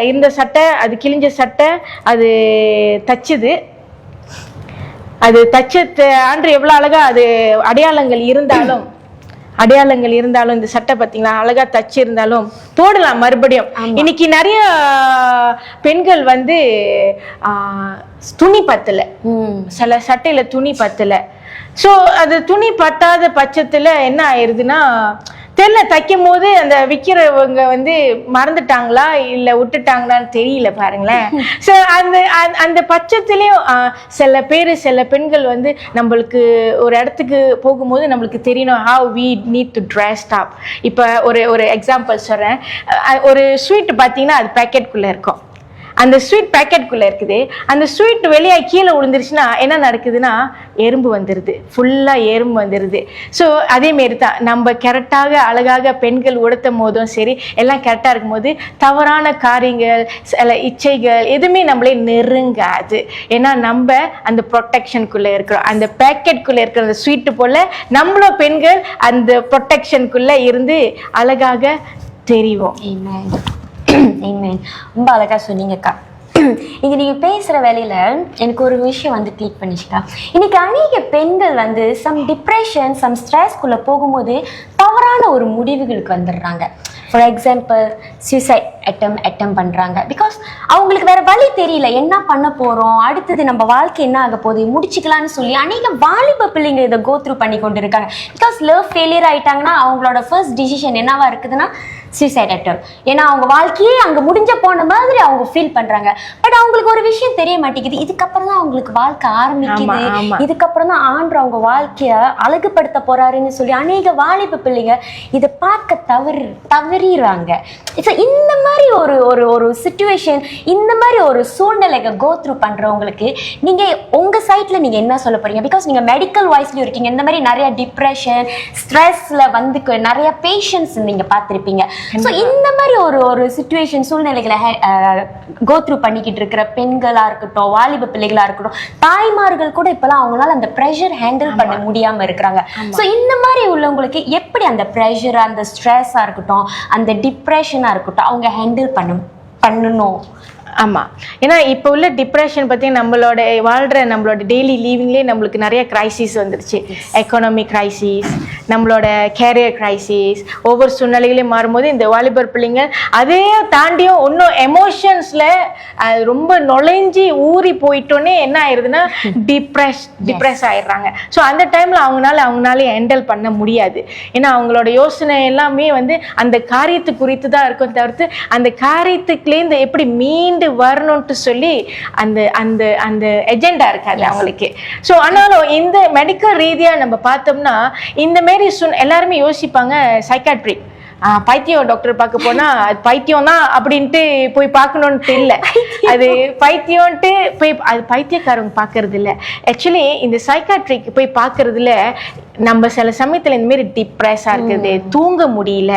இருந்த சட்டை, அது கிழிஞ்ச சட்டை, அது தச்சுது, அது தச்ச ஆண்டு எவ்வளோ அழகா அது அடையாளங்கள் இருந்தாலும் இந்த சட்டை பார்த்தீங்களா அழகா தச்சு இருந்தாலும் போடலாம் மறுபடியும். இன்னைக்கு நிறைய பெண்கள் வந்து துணி பத்தல, சில சட்டையில துணி பத்தல. ஸோ அது துணி பத்தாத பட்சத்துல என்ன ஆயிருதுன்னா தெரியல, தைக்கும் போது அந்த விற்கிறவங்க வந்து மறந்துட்டாங்களா இல்லை விட்டுட்டாங்களான்னு தெரியல பாருங்களேன். ஸோ அந்த பட்சத்துலேயும் சில பெண்கள் வந்து நம்மளுக்கு ஒரு இடத்துக்கு போகும்போது நம்மளுக்கு தெரியணும் how we need to dress up. இப்போ ஒரு எக்ஸாம்பிள் சொல்கிறேன். ஒரு ஸ்வீட் பார்த்தீங்கன்னா அது பேக்கெட்டுக்குள்ளே இருக்கும், அந்த ஸ்வீட் பேக்கெட்டுக்குள்ள இருக்குது. அந்த ஸ்வீட் வெளியே கீழே விழுந்துருச்சுன்னா என்ன நடக்குதுன்னா எறும்பு வந்துடுது, ஃபுல்லாக எறும்பு வந்துடுது. ஸோ அதேமாரி தான் நம்ம கரெக்டாக அழகாக பெண்கள் உடுத்தும் போதும் சரி, எல்லாம் கரெக்டாக இருக்கும்போது தவறான காரியங்கள் சில இச்சைகள் எதுவுமே நம்மளே நெருங்காது. ஏன்னா நம்ம அந்த ப்ரொடெக்ஷனுக்குள்ளே இருக்கிறோம், அந்த பேக்கெட்டுக்குள்ளே இருக்கிற அந்த ஸ்வீட்டு போல் நம்மளும் பெண்கள் அந்த ப்ரொடெக்ஷனுக்குள்ளே இருந்து அழகாக தெரிவோம். ரொம்ப அழகா சொன்னீங்கக்கா. இங்க நீங்க பேசுற வேலையில எனக்கு ஒரு விஷயம் வந்து கிளிக் பண்ணிச்சுக்கா. இன்னைக்கு அநேக பெண்கள் வந்து சம் டிப்ரெஷன், சம் ஸ்ட்ரெஸ்க்குள்ள போகும்போது தவறான ஒரு முடிவுகளுக்கு வந்துடுறாங்க. ஃபார் எக்ஸாம்பிள் சூசைட் அட்டம் பண்றாங்க. பிகாஸ் அவங்களுக்கு வேற வழி தெரியல, என்ன பண்ண போறோம், அடுத்தது நம்ம வாழ்க்கை என்ன ஆக போகுது, முடிச்சுக்கலாம்னு சொல்லி அநேக வாலிப பிள்ளைங்க இதை கோ த்ரூ பண்ணி கொண்டு இருக்காங்க. பிகாஸ் லவ் ஃபெயிலியர் ஆயிட்டாங்கன்னா அவங்களோட ஃபர்ஸ்ட் டிசிஷன் என்னவா இருக்குதுன்னா சூசைட் அட்டம். ஏன்னா அவங்க வாழ்க்கையே அங்க முடிஞ்ச போன மாதிரி அவங்க ஃபீல் பண்றாங்க. பட் அவங்களுக்கு ஒரு விஷயம் தெரிய மாட்டேங்குது, இதுக்கப்புறம் தான் அவங்களுக்கு வாழ்க்கை ஆரம்பிக்குது, இதுக்கப்புறம் தான் ஆண்டு அவங்க வாழ்க்கைய அழகுபடுத்த போறாருன்னு சொல்லி அநேக வாலிப பிள்ளைங்க இதை பார்க்க தவறிடுறாங்க. இந்த மாதிரி ஒரு சிச்சுவேஷன், இந்த மாதிரி ஒரு சூழ்நிலைக்கு கோ த்ரூ பண்றவங்களுக்கு நீங்க உங்க சைட்ல நீங்க என்ன சொல்ல போறீங்க? பிகாஸ் நீங்க மெடிக்கல் வாய்ஸ்லயும் இருக்கீங்க, இந்த மாதிரி நிறைய டிப்ரெஷன் ஸ்ட்ரெஸ்ல வந்து நிறைய பேஷன்ஸ் நீங்க பார்த்திருப்பீங்க. ஸோ இந்த மாதிரி ஒரு சிச்சுவேஷன் சூழ்நிலைகளை கோ த்ரூ பண்ணிக்கிட்டு இருக்கிற பெண்களா இருக்கட்டும், வாலிப பிள்ளைகளா இருக்கட்டும், தாய்மார்கள் கூட இப்பெல்லாம் அவங்களால அந்த ப்ரெஷர் ஹேண்டில் பண்ண முடியாம இருக்கிறாங்க. ஸோ இந்த மாதிரி உள்ளவங்களுக்கு எப்படி அந்த ப்ரெஷர், அந்த ஸ்ட்ரெஸ்ஸா இருக்கட்டும், அந்த டிப்ரெஷனா இருக்கட்டும் அவங்க ஹேண்டில் பண்ணணும்? ஆமாம், ஏன்னா இப்போ உள்ள டிப்ரெஷன் பற்றி நம்மளோட டெய்லி லீவிங்லேயே நம்மளுக்கு நிறைய கிரைசிஸ் வந்துருச்சு. எக்கனாமிக் கிரைசிஸ், நம்மளோட கேரியர் கிரைசிஸ், ஒவ்வொரு சூழ்நிலைகளையும் மாறும்போது இந்த வாலிபர் பிள்ளைங்க அதே தாண்டியும் இன்னும் எமோஷன்ஸில் ரொம்ப நுழைஞ்சி ஊறி போயிட்டோன்னே என்ன ஆயிடுதுன்னா டிப்ரெஸ் ஆயிடுறாங்க. ஸோ அந்த டைமில் அவங்களால ஹேண்டில் பண்ண முடியாது. ஏன்னா அவங்களோட யோசனை எல்லாமே வந்து அந்த காரியத்து குறித்து தான் இருக்கும், தவிர்த்து அந்த காரியத்துக்குலேருந்து எப்படி மீண்டு வரணும்ட்டு சொல்லி அந்த அந்த அந்த எஜெண்டா இருக்காது அவங்களுக்கு. ஸோ ஆனாலும் இந்த மெடிக்கல் ரீதியா நம்ம பார்த்தோம்னா இந்த மாதிரி எல்லாருமே யோசிப்பாங்க சைக்காட்ரிக் பைத்தியம் டாக்டர் பார்க்க போனா அது பைத்தியம் தான் அப்படின்ட்டு போய் பார்க்கணும்ட்டு இல்லை, அது பைத்தியம்ட்டு போய் அது பைத்தியக்காரங்க பார்க்கறது இல்லை. ஆக்சுவலி இந்த சைக்காட்ரிக் போய் பார்க்கறதுல நம்ம சில சமயத்தில் இந்த மாதிரி டிப்ரெஸ்ஸாக இருக்குது, தூங்க முடியல,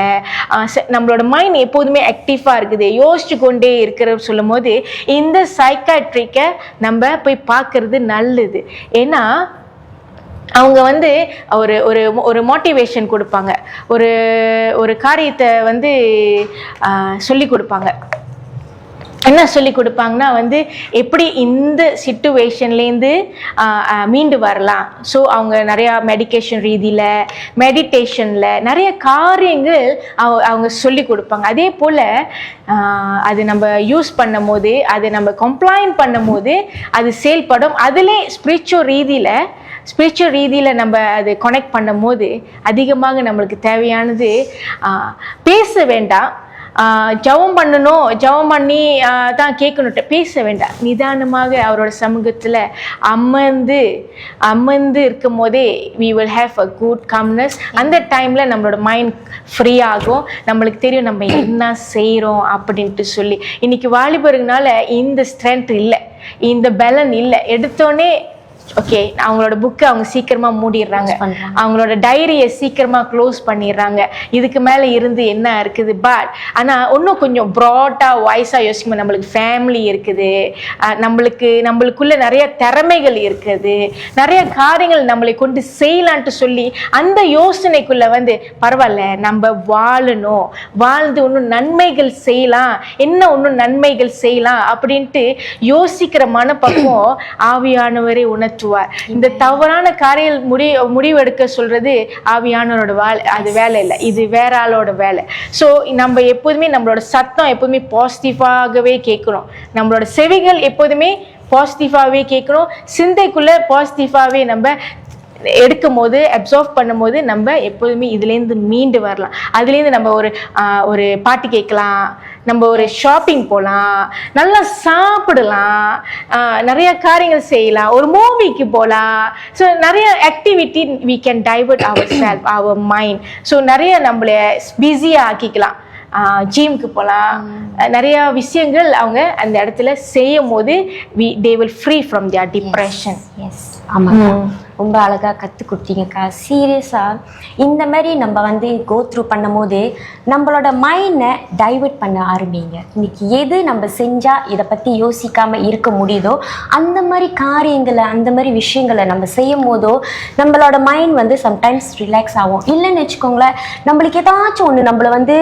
நம்மளோட மைண்ட் எப்போதுமே ஆக்டிவாக இருக்குது, யோசிச்சு கொண்டே இருக்கிற சொல்லும் போது இந்த சைக்காட்ரிக்கை நம்ம போய் பார்க்கறது நல்லது. ஏன்னா அவங்க வந்து ஒரு ஒரு ஒரு மோட்டிவேஷன் கொடுப்பாங்க, ஒரு ஒரு காரியத்தை வந்து சொல்லி கொடுப்பாங்க. என்ன சொல்லி கொடுப்பாங்கன்னா வந்து எப்படி இந்த சிச்சுவேஷன்லேருந்து மீண்டு வரலாம். ஸோ அவங்க நிறையா மெடிக்கேஷன் ரீதியில், மெடிடேஷனில் நிறைய காரியங்கள் அவங்க சொல்லி கொடுப்பாங்க. அதே போல் அது நம்ம யூஸ் பண்ணும் போது, அது நம்ம கம்ப்ளைண்ட் பண்ணும் போது அது செயல்படும். அதிலே ஸ்பிரிச்சுவல் ரீதியில் நம்ம அது கனெக்ட் பண்ணும் போது அதிகமாக நம்மளுக்கு தேவையானது பேச வேண்டாம், ஜெபம் பண்ணணும், ஜெபம் பண்ணி தான் கேட்கணுட்டு பேச வேண்டாம், நிதானமாக அவரோட சமூகத்தில் அமர்ந்து இருக்கும் போதே we will have a good calmness. அந்த டைமில் நம்மளோட மைண்ட் ஃப்ரீ ஆகும், நம்மளுக்கு தெரியும் நம்ம என்ன செய்கிறோம் அப்படின்ட்டு சொல்லி. இன்னைக்கு வாலிபருங்கனால இந்த ஸ்ட்ரென்த் இல்லை, இந்த பலன் இல்லை. எடுத்தோடனே ஓகே அவங்களோட புக்கை அவங்க சீக்கிரமா மூடிடுறாங்க, அவங்களோட டைரியை சீக்கிரமா க்ளோஸ் பண்ணிடுறாங்க, இதுக்கு மேல இருந்து என்ன இருக்குது. பட் ஆனா இன்னும் கொஞ்சம் ப்ராடா வாய்ஸா யோசிக்கும், நம்மளுக்கு ஃபேமிலி இருக்குது, நம்மளுக்குள்ள நிறைய திறமைகள் இருக்குது, நிறைய காரியங்கள் நம்மளை கொண்டு செய்யலான்ட்டு சொல்லி அந்த யோசனைக்குள்ள வந்து பரவாயில்ல நம்ம வாழணும், வாழ்ந்து இன்னும் நன்மைகள் செய்யலாம், இன்னும் நன்மைகள் செய்யலாம் அப்படின்ட்டு யோசிக்கிற மனப்பக்குவம் ஆவியானவரை உணர்த்துவார். இந்த தவறான காரியம் முடிவெடுக்க சொல்றது ஆவியானவரோட அது வேலை இல்லை, இது வேற ஆளோட வேலை. ஸோ நம்ம எப்போதுமே நம்மளோட சத்தம் எப்போதுமே பாசிட்டிவாகவே கேட்கணும், நம்மளோட செவிகள் எப்போதுமே பாசிட்டிவாகவே கேட்கணும், சிந்தைக்குள்ள பாசிட்டிவாகவே நம்ம எடுக்கும் போது, அப்சர்வ் பண்ணும் போது நம்ம எப்போதுமே இதுலேருந்து மீண்டு வரலாம். அதுலேருந்து நம்ம ஒரு பாட்டு கேட்கலாம், நம்ம ஒரு ஷாப்பிங் போகலாம், நல்லா சாப்பிடலாம், நிறைய காரியங்கள் செய்யலாம், ஒரு மூவிக்கு போகலாம். ஸோ நிறைய activity we can divert ourselves, our mind. So நிறைய நம்மளை பிஸியாக ஆக்கிக்கலாம், ஜிம்க்கு போகலாம், நிறைய விஷயங்கள் அவங்க அந்த இடத்துல செய்யும் போது they will free from their depression. Yes ஆமாங்க, ரொம்ப அழகாக கற்றுக் கொடுத்தீங்கக்கா. சீரியஸாக இந்த மாதிரி நம்ம வந்து கோ த்ரூ பண்ணும் போது நம்மளோட மைண்டை டைவர்ட் பண்ண ஆரம்பிங்க. இன்னைக்கு எது நம்ம செஞ்சால் இதை பற்றி யோசிக்காமல் இருக்க முடியுதோ அந்த மாதிரி காரியங்களை, அந்த மாதிரி விஷயங்களை நம்ம செய்யும் போதோ நம்மளோட மைண்ட் வந்து சம்டைம்ஸ் ரிலாக்ஸ் ஆகும். இல்லைன்னு வச்சுக்கோங்களேன், நம்மளுக்கு ஏதாச்சும் ஒன்று நம்மளை வந்து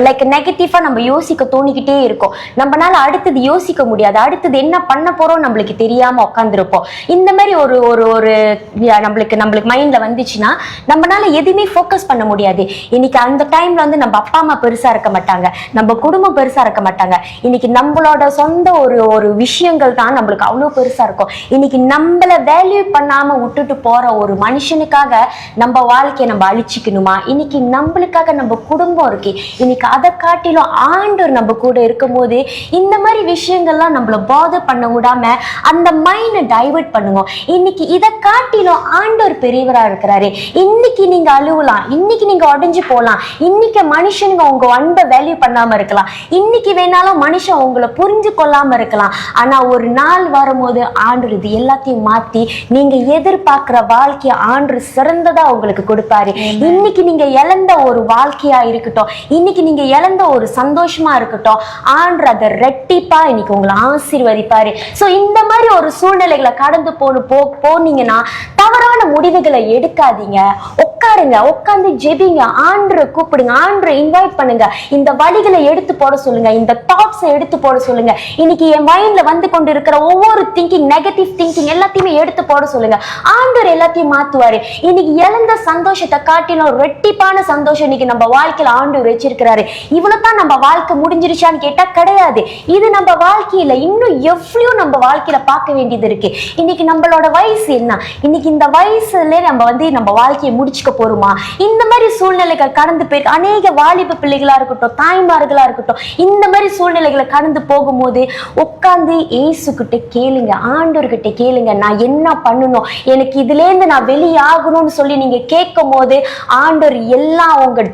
லைக் நெகட்டிவா நம்ம யோசிக்க தோணிக்கிட்டே இருக்கும். நம்மளால அடுத்தது யோசிக்க முடியாது, அடுத்தது என்ன பண்ண போறோம் நம்மளுக்கு தெரியாம உட்காந்துருப்போம். இந்த மாதிரி ஒரு ஒரு ஒரு நம்மளுக்கு மைண்ட்ல வந்துச்சுன்னா நம்மளால எதுவுமே ஃபோக்கஸ் பண்ண முடியாது. இன்னைக்கு அந்த டைம்ல வந்து நம்ம அப்பா அம்மா பெருசா இருக்க மாட்டாங்க, நம்ம குடும்பம் பெருசா இருக்க மாட்டாங்க. இன்னைக்கு நம்மளோட சொந்த ஒரு ஒரு விஷயங்கள் தான் நம்மளுக்கு அவ்வளவு பெருசா இருக்கும். இன்னைக்கு நம்மள வேல்யூ பண்ணாம விட்டுட்டு போற ஒரு மனுஷனுக்காக நம்ம வாழ்க்கையை நம்ம அழிச்சிக்கணுமா? இன்னைக்கு நம்மளுக்காக நம்ம குடும்பம் இருக்கு, இன்னைக்கு அதை காட்டிலும் ஆண்டவர் நம்ம கூட இருக்கும் போது இந்த மாதிரி விஷயங்கள்லாம் நம்மள பாதர் பண்ண விடாம அந்த மைண்டை டைவர்ட் பண்ணுவோம். இன்னைக்கு இதை காட்டிலும் ஆண்டவர் பெரியவரா இருக்கிறாரு. இன்னைக்கு நீங்க அழுவலாம், இன்னைக்கு நீங்க உடைஞ்சு போகலாம், இன்னைக்கு மனுஷனுங்க உங்க அன்பை வேல்யூ பண்ணாம இருக்கலாம், இன்னைக்கு வேணாலும் மனுஷன் உங்களை புரிஞ்சு கொள்ளாம இருக்கலாம். ஆனா ஒரு நாள் வரும்போது ஆண்டவர் இது எல்லாத்தையும் மாத்தி நீங்க எதிர்பார்க்கிற வாழ்க்கையை ஆண்டவர் சிறந்ததா உங்களுக்கு கொடுப்பாரு. இன்னைக்கு நீங்க இழந்த ஒரு வாழ்க்கையா இருக்கட்டும், இன்னைக்கு நீங்க இழந்த ஒரு சந்தோஷமா இருக்கட்டும், ஆண்டவர் அதை ரெட்டிப்பா இன்னைக்கு உங்களை ஆசீர்வதிப்பாரு. சோ இந்த மாதிரி ஒரு சூழ்நிலைகளை கடந்து போனீங்கன்னா தவறான முடிவுகளை எடுக்காதீங்க. உட்காருங்க, உட்கார்ந்து ஜெபிங்க, ஆண்டரை கூப்பிடுங்க, ஆண்டரை இன்வைட் பண்ணுங்க, இந்த வழிகளை எடுத்து போட சொல்லுங்க, இந்த தாட்ஸை எடுத்து போட சொல்லுங்க. இன்னைக்கு என் மைண்ட்ல வந்து கொண்டு இருக்கிற ஒவ்வொரு திங்கிங், நெகட்டிவ் திங்கிங் எல்லாத்தையுமே எடுத்து போட சொல்லுங்க. ஆண்டவர் எல்லாத்தையும் மாத்துவாரு. இன்னைக்கு இழந்த சந்தோஷத்தை காட்டிலும் ரெட்டிப்பான சந்தோஷம் இன்னைக்கு நம்ம வாழ்க்கையில ஆண்டவர் வச்சிருக்கிறாரு. இவ்வளவுதான் நம்ம வாழ்க்கை முடிஞ்சிருச்சான்னு கேட்டா கிடையாது. இது நம்ம வாழ்க்கையில இன்னும் எவ்வளவு நம்ம வாழ்க்கையில பார்க்க வேண்டியது இருக்கு. இன்னைக்கு நம்மளோட வயசு என்ன? இன்னைக்கு இந்த வயசுல நம்ம வாழ்க்கையை முடிச்சுக்க போறோமா? இந்த மாதிரி சூழ்நிலைகள் கடந்து போய் அநேக வாலிப பிள்ளைகளா இருக்கட்டும், தாய்மார்களா இருக்கட்டும், இந்த மாதிரி சூழ்நிலைகளை கடந்து போகும்போது உட்கார்ந்து இயேசு கிட்ட கேளுங்க, ஆண்டவர்கிட்ட கேளுங்க, நான் என்ன பண்ணணும், எனக்கு இதுல இருந்து நான் வெளியாகணும்னு சொல்லி நீங்க கேட்கும் போது ஆண்டவர் எல்லாம் உங்க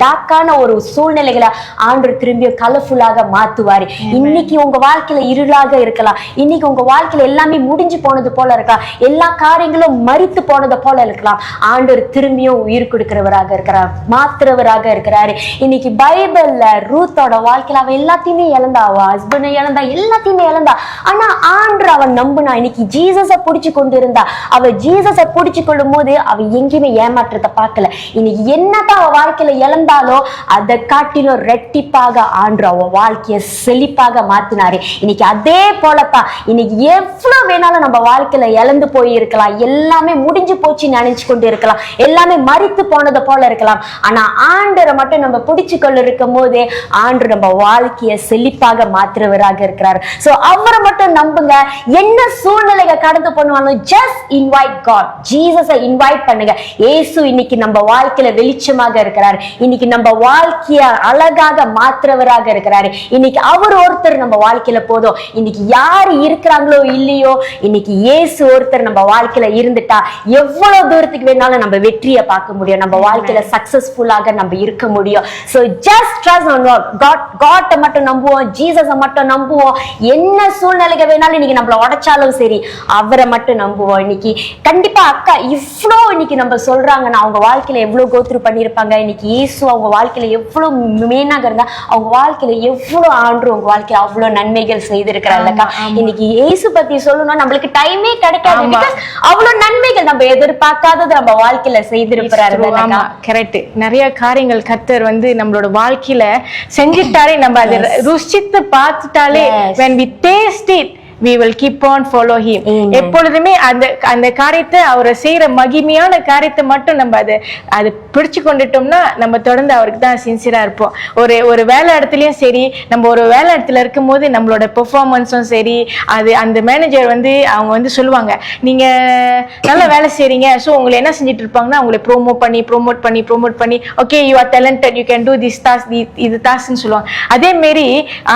டார்க்கான ஒரு சூழ்நிலைகளை ஆண்டவர் திரும்பி கலர்ஃபுல்லாக மாத்துவாரு. இன்னைக்கு உங்க வாழ்க்கையில இருளாக இருக்கலாம், இன்னைக்கு உங்க வாழ்க்கையில எல்லாமே முடிஞ்சு போனது போல இருக்கலாம், எல்லா காரியங்களும் மரித்து போனது போல இருக்கலாம். ஆண்டவர் திரும்பியும் உயிர் கொடுக்கிறவராக இருக்கிறார், மாத்துறவராக இருக்கிறாரு. இன்னைக்கு பைபிள்ல ரூத்தோட வாழ்க்கையில அவன் எல்லாத்தையுமே இழந்தா, அவ ஹஸ்பண்ட் இழந்தா, எல்லாத்தையுமே இழந்தா. ஆனா ஆண்டவர் அவன் நம்புனா. இன்னைக்கு ஜீசஸை பிடிச்சு கொண்டு இருந்தா. அவ ஜீசஸை பிடிச்சு கொள்ளும் போது அவ எங்கேயுமே ஏமாற்றத்தை பார்க்கல. இன்னைக்கு என்னதான் அவ வாழ்க்கையில இழந்தாலோ அதை காட்டிலும் ரெட்டிப்பாக ஆண்டு அவ வாழ்க்கைய செழிப்பாக மாத்தினாரு. இன்னைக்கு அதே போலத்தான் இன்னைக்கு எவ்வளவு வேணாலும் நம்ம வாழ்க்கையில இழந்து போய் இருக்கலாம், எல்லாமே முடிஞ்சு போச்சு நினைச்சு கொண்டு இருக்கலாம், எல்லாமே மரித்து போனது போல இருக்கலாம். ஆனா ஆண்டரை மட்டும் நம்ம பிடிச்சு கொள்ள இருக்கும் போது ஆண்டு நம்ம வாழ்க்கைய செழிப்பாக மாற்றுறவராக இருக்கிறார். சோ அவரை மட்டும் நம்புங்க. என்ன சூழ்நிலைகள் கடந்து பண்ணுவாலும் ஜஸ்ட் இன்வைட் காட், ஜீசஸை இன்வைட் பண்ணுங்க. இயேசு இன்னைக்கு நம்ம வாழ்க்கையில வெளிச்சமாக இருக்கிறார். இன்னைக்கு நம்ம வாழ்க்கைய அழகாக மாற்றுறவராக இருக்கிறாரு. இன்னைக்கு அவர் ஒருத்தர் நம்ம வாழ்க்கையில போதும். இன்னைக்கு யாரு இருக்கிறாங்களோ இல்லையோ, இன்னைக்கு இயேசு ஒருத்தர் நம்ம வாழ்க்கையில இருந்துட்டா எவ்வளவு தூரத்துக்கு வேணாலும் நம்ம வெற்றியை பார்க்க முடியும், நம்ம வாழ்க்கையில சக்சஸ்ஃபுல்லாக நம்ம இருக்க முடியும். So just trust on God. God மட்டும் நம்புவோம், ஜீசஸை மட்டும் நம்புவோம். என்ன சூழ்நிலைகள் வேணாலும் இன்னைக்கு நம்மள உடைச்சாலும் சரி, அவரை மட்டும் நம்புவோம். இன்னைக்கு கண்டிப்பா அக்கா இவ்வளோ இன்னைக்கு நம்ம சொல்றாங்கன்னா அவங்க வாழ்க்கையில எவ்வளவு கோத்ரூ பண்ணிருப்பாங்க. இன்னைக்கு இயேசு அவங்க வாழ்க்கையில எவ்வளவு மெயினாக இருந்தா, அவங்க வாழ்க்கையில எவ்வளவு ஆண்டு உங்க வாழ்க்கையில அவ்வளவு நன்மைகள் செய்திருக்கிறாங்க. இன்னைக்கு இயேசு பத்தி சொல்லணும்னா நம்மளுக்கு டைமே கிடைக்காது. அவ்வளவு நன்மைகள் நம்ம எதிர்பார்க்காதது நம்ம வாழ்க்கையில செய்திருக்கிறாரு. கரெக்ட். நிறைய காரியங்கள் கர்த்தர் நம்மளோட வாழ்க்கையில செஞ்சுட்டாலே நம்ம அதை ருசித்து பார்த்துட்டாலே when we taste it we will keep on follow him. எப்பொழுதுமே அந்த காரியத்தை அவரை செய்யற மகிமையான காரியத்தை மட்டும் நம்ம அது பிடிச்சு கொண்டுட்டோம்னா நம்ம தொடர்ந்து அவருக்கு தான் சின்சியரா இருப்போம். ஒரு வேலை இடத்துலயும் சரி, நம்ம ஒரு வேலை இடத்துல இருக்கும் போது நம்மளோட பெர்ஃபார்மன்ஸும் சரி, அது அந்த மேனேஜர் அவங்க சொல்லுவாங்க, நீங்க நல்லா வேலை செய்றீங்க, ஸோ உங்களை என்ன செஞ்சுட்டு இருப்பாங்கன்னா உங்களை ப்ரோமோட் பண்ணி okay you are talented, you can do this task, இது டாஸ்க்னு சொல்லுவாங்க. அதே மாதிரி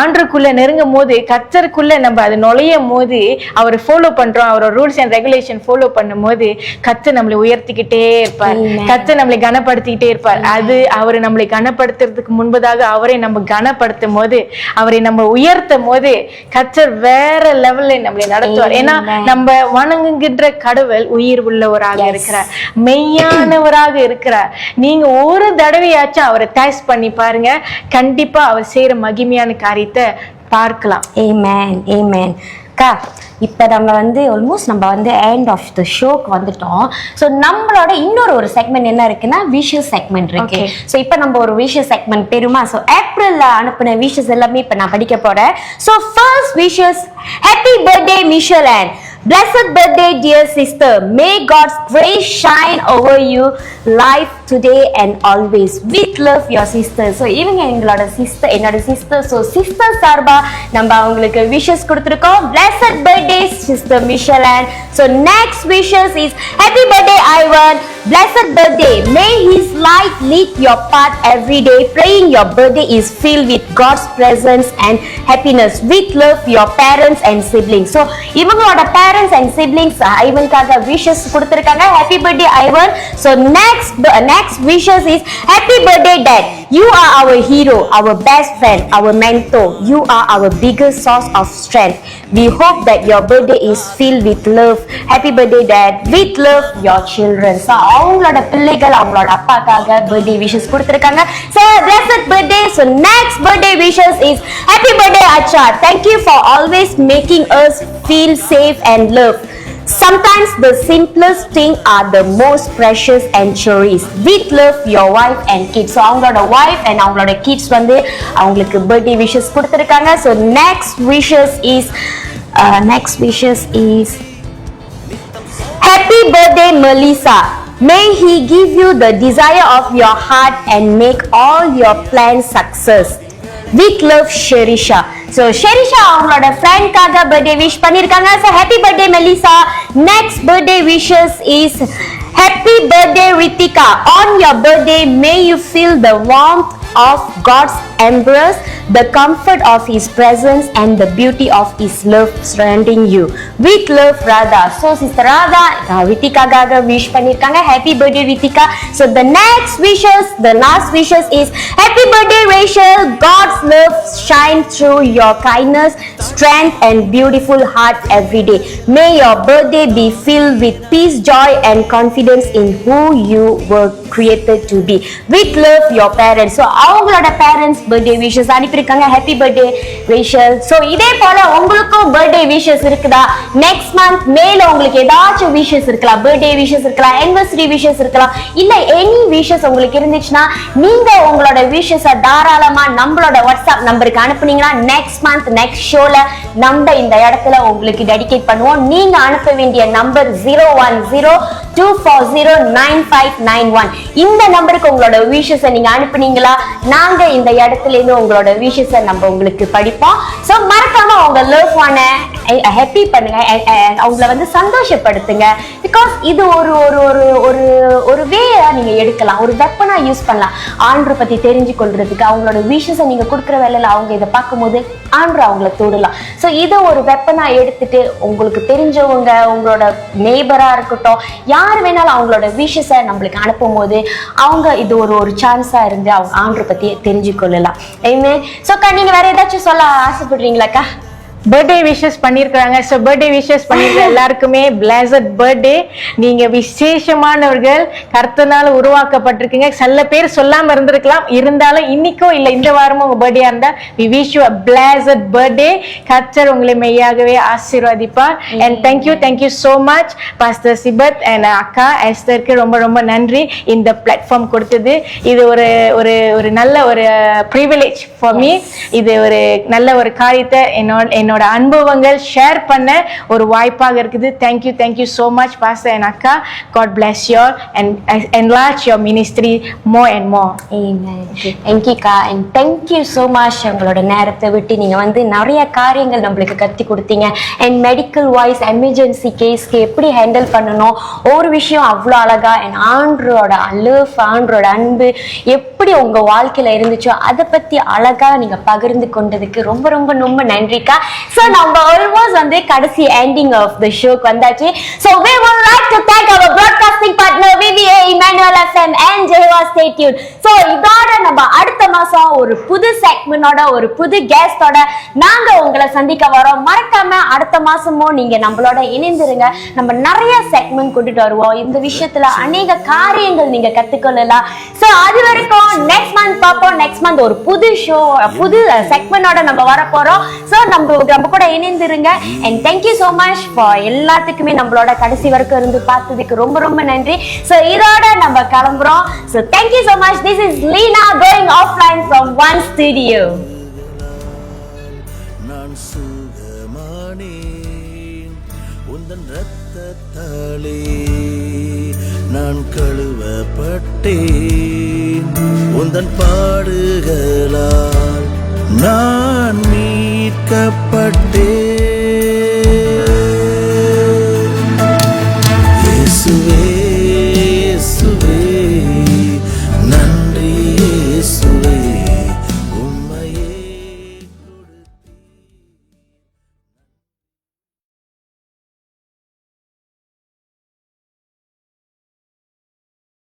ஆண்டருக்குள்ள நெருங்கும் போது, கர்த்தருக்குள்ள நம்ம அது நுழைய போது, அவரை ஃபாலோ பண்றோம், அவரோட ரூல்ஸ் அண்ட் ரெகுலேஷன் ஃபாலோ பண்ணும் போது கர்த்தர் நம்மளை உயர்த்திக்கிட்டே இருப்பார், கர்த்தர் நம்மளை கனப்படுத்திக்கிட்டே இருப்பார். அது அவரை நம்மளை கனப்படுத்துறதுக்கு முன்பதாக அவரை நம்ம கனப்படுத்தும் போது, அவரை நம்ம உயர்த்தும் போது கர்த்தர் வேற லெவல்ல நம்மளை நடத்துவார். ஏன்னா நம்ம வணங்குகின்ற கடவுள் உயிர் உள்ளவராக இருக்கிறார், மெய்யானவராக இருக்கிறார். நீங்க ஒரு தடவையாச்சும் அவரை டேஸ்ட் பண்ணி பாருங்க, கண்டிப்பா அவர் செய்யற மகிமையான காரியத்தை பார்க்கலாம். ஆமென். ஆமென். அக்கா இப்போ நம்ம வந்து ஆல்மோஸ்ட் நம்ம வந்து எண்ட் ஆஃப் த ஷோக்கு வந்துட்டோம். ஸோ நம்மளோட இன்னொரு செக்மெண்ட் என்ன இருக்குன்னா விஷஸ் செக்மெண்ட் இருக்கு. ஸோ இப்போ நம்ம ஒரு விஷஸ் செக்மெண்ட் பெருமா. ஸோ ஏப்ரல்ல அனுப்பின விஷஸ் எல்லாமே இப்போ நான் படிக்க போறேன். So first wishes, happy birthday Michelle and blessed birthday dear sister, may God's grace shine over you life today and always. With love your sister. So இவங்க எங்களோட சிஸ்டர், என்னோட சிஸ்டர். ஸோ சிஸ்டர் சார்பா நம்ம அவங்களுக்கு விஷஸ் கொடுத்துருக்கோம். blessed birthday sister Michelle Ann. So next wishes is happy birthday Ivan, blessed birthday, may his light lead your path every day, praying your birthday is filled with God's presence and happiness. With love your parents and siblings. So இவங்களோட parents and siblings ஐவனுக்காக wishes கொடுத்திருக்காங்க. happy birthday Ivan. So next wishes is happy birthday dad, you are our hero, our best friend, our mentor, you are our biggest source of strength. We hope that your birthday is filled with love. Happy birthday dad, with love your children. So அவங்களோட பிள்ளைகள் அவங்களோட அப்பாக்காக birthday wishes கொடுத்திருக்காங்க. So blessed birthday. So next birthday wishes is happy birthday Acha, thank you for always making us feel safe and loved. Sometimes the simplest thing are the most precious and cherished. With love your wife and kids. So அவங்களோட wife and அவங்களோட kids வந்து அவங்களுக்கு birthday wishes கொடுத்திருக்காங்க. So next wishes is happy birthday Melissa, may he give you the desire of your heart and make all your plans success. With love Sherisha. So Sherisha அவங்களோட ஃப்ரெண்ட்காக birthday wish பண்ணிருக்காங்க. So happy birthday Melissa. Next birthday wishes is happy birthday Ritika, on your birthday may you feel the warmth of God's embrace, the comfort of his presence and the beauty of his love surrounding you. With love Radha. So sister Radha Ritikaga wish பண்ணிருக்காங்க. happy birthday Ritika. So the last wishes is happy birthday Rachel, God's love shine through your kindness, strength and beautiful heart every day. May your birthday be filled with peace, joy and confidence in who you were created to be. With love your parents. So அவங்களோட parents birthday wishes அனுப்பியிருக்காங்க. happy birthday Rachel. So இதே போல உங்களுக்கும் birthday wishes இருக்குதா? next month மேல உங்களுக்கு ஏதாச்சும் wishes இருக்கலாம், birthday wishes இருக்கலாம், anniversary wishes இருக்கலாம், இல்ல any wishes உங்களுக்கு இருந்துச்சுன்னா நீங்க உங்களோட wishes தாராளமா நம்மளோட வாட்ஸ்அப் நம்பருக்கு அனுப்புனீங்கன்னா next month next showல நம்ம இந்த இடத்துல உங்களுக்கு டெடிகேட் பண்ணுவோம். நீங்க அனுப்ப வேண்டிய நம்பர் 01024095591. இந்த நம்பருக்கு உங்களோட wishes நீங்க அனுப்புனீங்களா நாங்க இந்த இடத்துல இருந்து உங்களோட விஷஸ் நம்ம உங்களுக்கு படிப்போம். சோ மறக்காம உங்க லவ் ஒன்ன ஹாப்பி பண்ணுங்க, அவங்கள வந்து சந்தோஷப்படுத்துங்க. பிகாஸ் இது ஒரு ஒரு ஒரு ஒரு ஒரு வேயா நீங்க எடுக்கலாம், ஒரு வெப்பனா யூஸ் பண்ணலாம் ஆண்டரை பத்தி தெரிஞ்சு கொள்றதுக்கு. அவங்களோட விஷஸ நீங்க கொடுக்குற வேலையில அவங்க இதை பார்க்கும்போது ஆண்டரை அவங்கள தொடலாம். ஸோ இதை ஒரு வெப்பனா எடுத்துட்டு உங்களுக்கு தெரிஞ்சவங்க, உங்களோட நெய்பரா இருக்கட்டும், யார் வேணாலும் அவங்களோட விஷஸ நம்மளுக்கு அனுப்பும் போது அவங்க இது ஒரு ஒரு சான்ஸா இருந்து அவங்க ஆண்டரை பத்தி தெரிஞ்சு கொள்ளலாம். சோ நீங்க வேற ஏதாச்சும் சொல்ல ஆசைப்படுறீங்களாக்கா? பர்த்டே விஷஸ் பண்ணியிருக்கிறாங்க. ஸோ பர்த்டே விஷஸ் பண்ணியிருக்கிற எல்லாருக்குமே பிளஸட் பர்த்டே. நீங்கள் விசேஷமானவர்கள், கர்த்தனால உருவாக்கப்பட்டிருக்கீங்க. சில பேர் சொல்லாமல் இருந்திருக்கலாம், இருந்தாலும் இன்னைக்கோ இல்லை இந்த வாரமும் உங்கள் பர்த்டே இருந்தால் we wish you a blessed birthday. கர்த்தர் உங்களை மெய்யாகவே ஆசீர்வதிப்பார். And thank you so much pastor Sibath and அக்கா எஸ்தருக்கு ரொம்ப ரொம்ப நன்றி இந்த பிளாட்ஃபார்ம் கொடுத்தது. இது ஒரு ஒரு ஒரு நல்ல ஒரு ப்ரிவிலேஜ் ஃபார் மீ. இது ஒரு நல்ல ஒரு காரியத்தை என்னோட அனுபவங்கள் ஷேர் பண்ண ஒரு வாய்ப்பாக இருக்குது. Thank you so much pastor and akka. God bless you all and enlarge your ministry more and more. Amen. Thank you ka, and thank you so much உங்களோட நேரத்தை விட்டு நீங்க வந்து நிறைய காரியங்கள் நம்மளுக்கு கத்தி கொடுத்தீங்க. and medical wise emergency கேஸ்க்கு எப்படி ஹேண்டில் பண்ணணும் ஒரு விஷயம் அவ்வளோ அழகா and ஆண்டரோட லவ், ஆண்டரோட அன்பு எப்படி உங்க வாழ்க்கையில இருந்துச்சோ அதை பத்தி அழகா நீங்க பகிர்ந்து கொண்டதுக்கு ரொம்ப ரொம்ப ரொம்ப நன்றிக்கா. So நம்ம almost வந்து கடைசி ending of the show வந்தாச்சு. So we would like to thank our broadcasting partner VVA, Emmanuel FM and Jehovah Stay Tuned. So இதோட நம்ம அடுத்த மாசம் ஒரு புது செக்மெண்டோட ஒரு புது கெஸ்டோட நாங்க உங்களை சந்திக்க வரோம். மறக்காம அடுத்த மாசமும் நீங்க நம்மளோட இணைந்திருங்க. நம்ம நிறைய செக்மெண்ட் கொண்டுட்டு வருவோம். இந்த விஷயத்துல அநேக காரியங்கள் நீங்க கத்துக்கொள்ளலாம். So அது வரைக்கும் நெக்ஸ்ட் மந்த் பார்ப்போம். நெக்ஸ்ட் மந்த் ஒரு புது ஷோ, புது செக்மெண்டோட நம்ம வர போறோம். சோ நம்ம கூட இணைந்திருங்க. and thank you so much for எல்லாத்துக்குமே நம்மளோட கடைசி வரைக்கும் இருந்து பார்த்ததுக்கு ரொம்ப ரொம்ப நன்றி. சோ இதோட நம்ம கிளம்புறோம். so thank you so much. This is Lina going offline from One Studio. நான் சுகமானேன் உந்தன் இரத்தத்தாலே, நான் கழுவப்பட்டேன் உந்தன் பாடுகளால், நான் மீட்கப்பட்டேன்.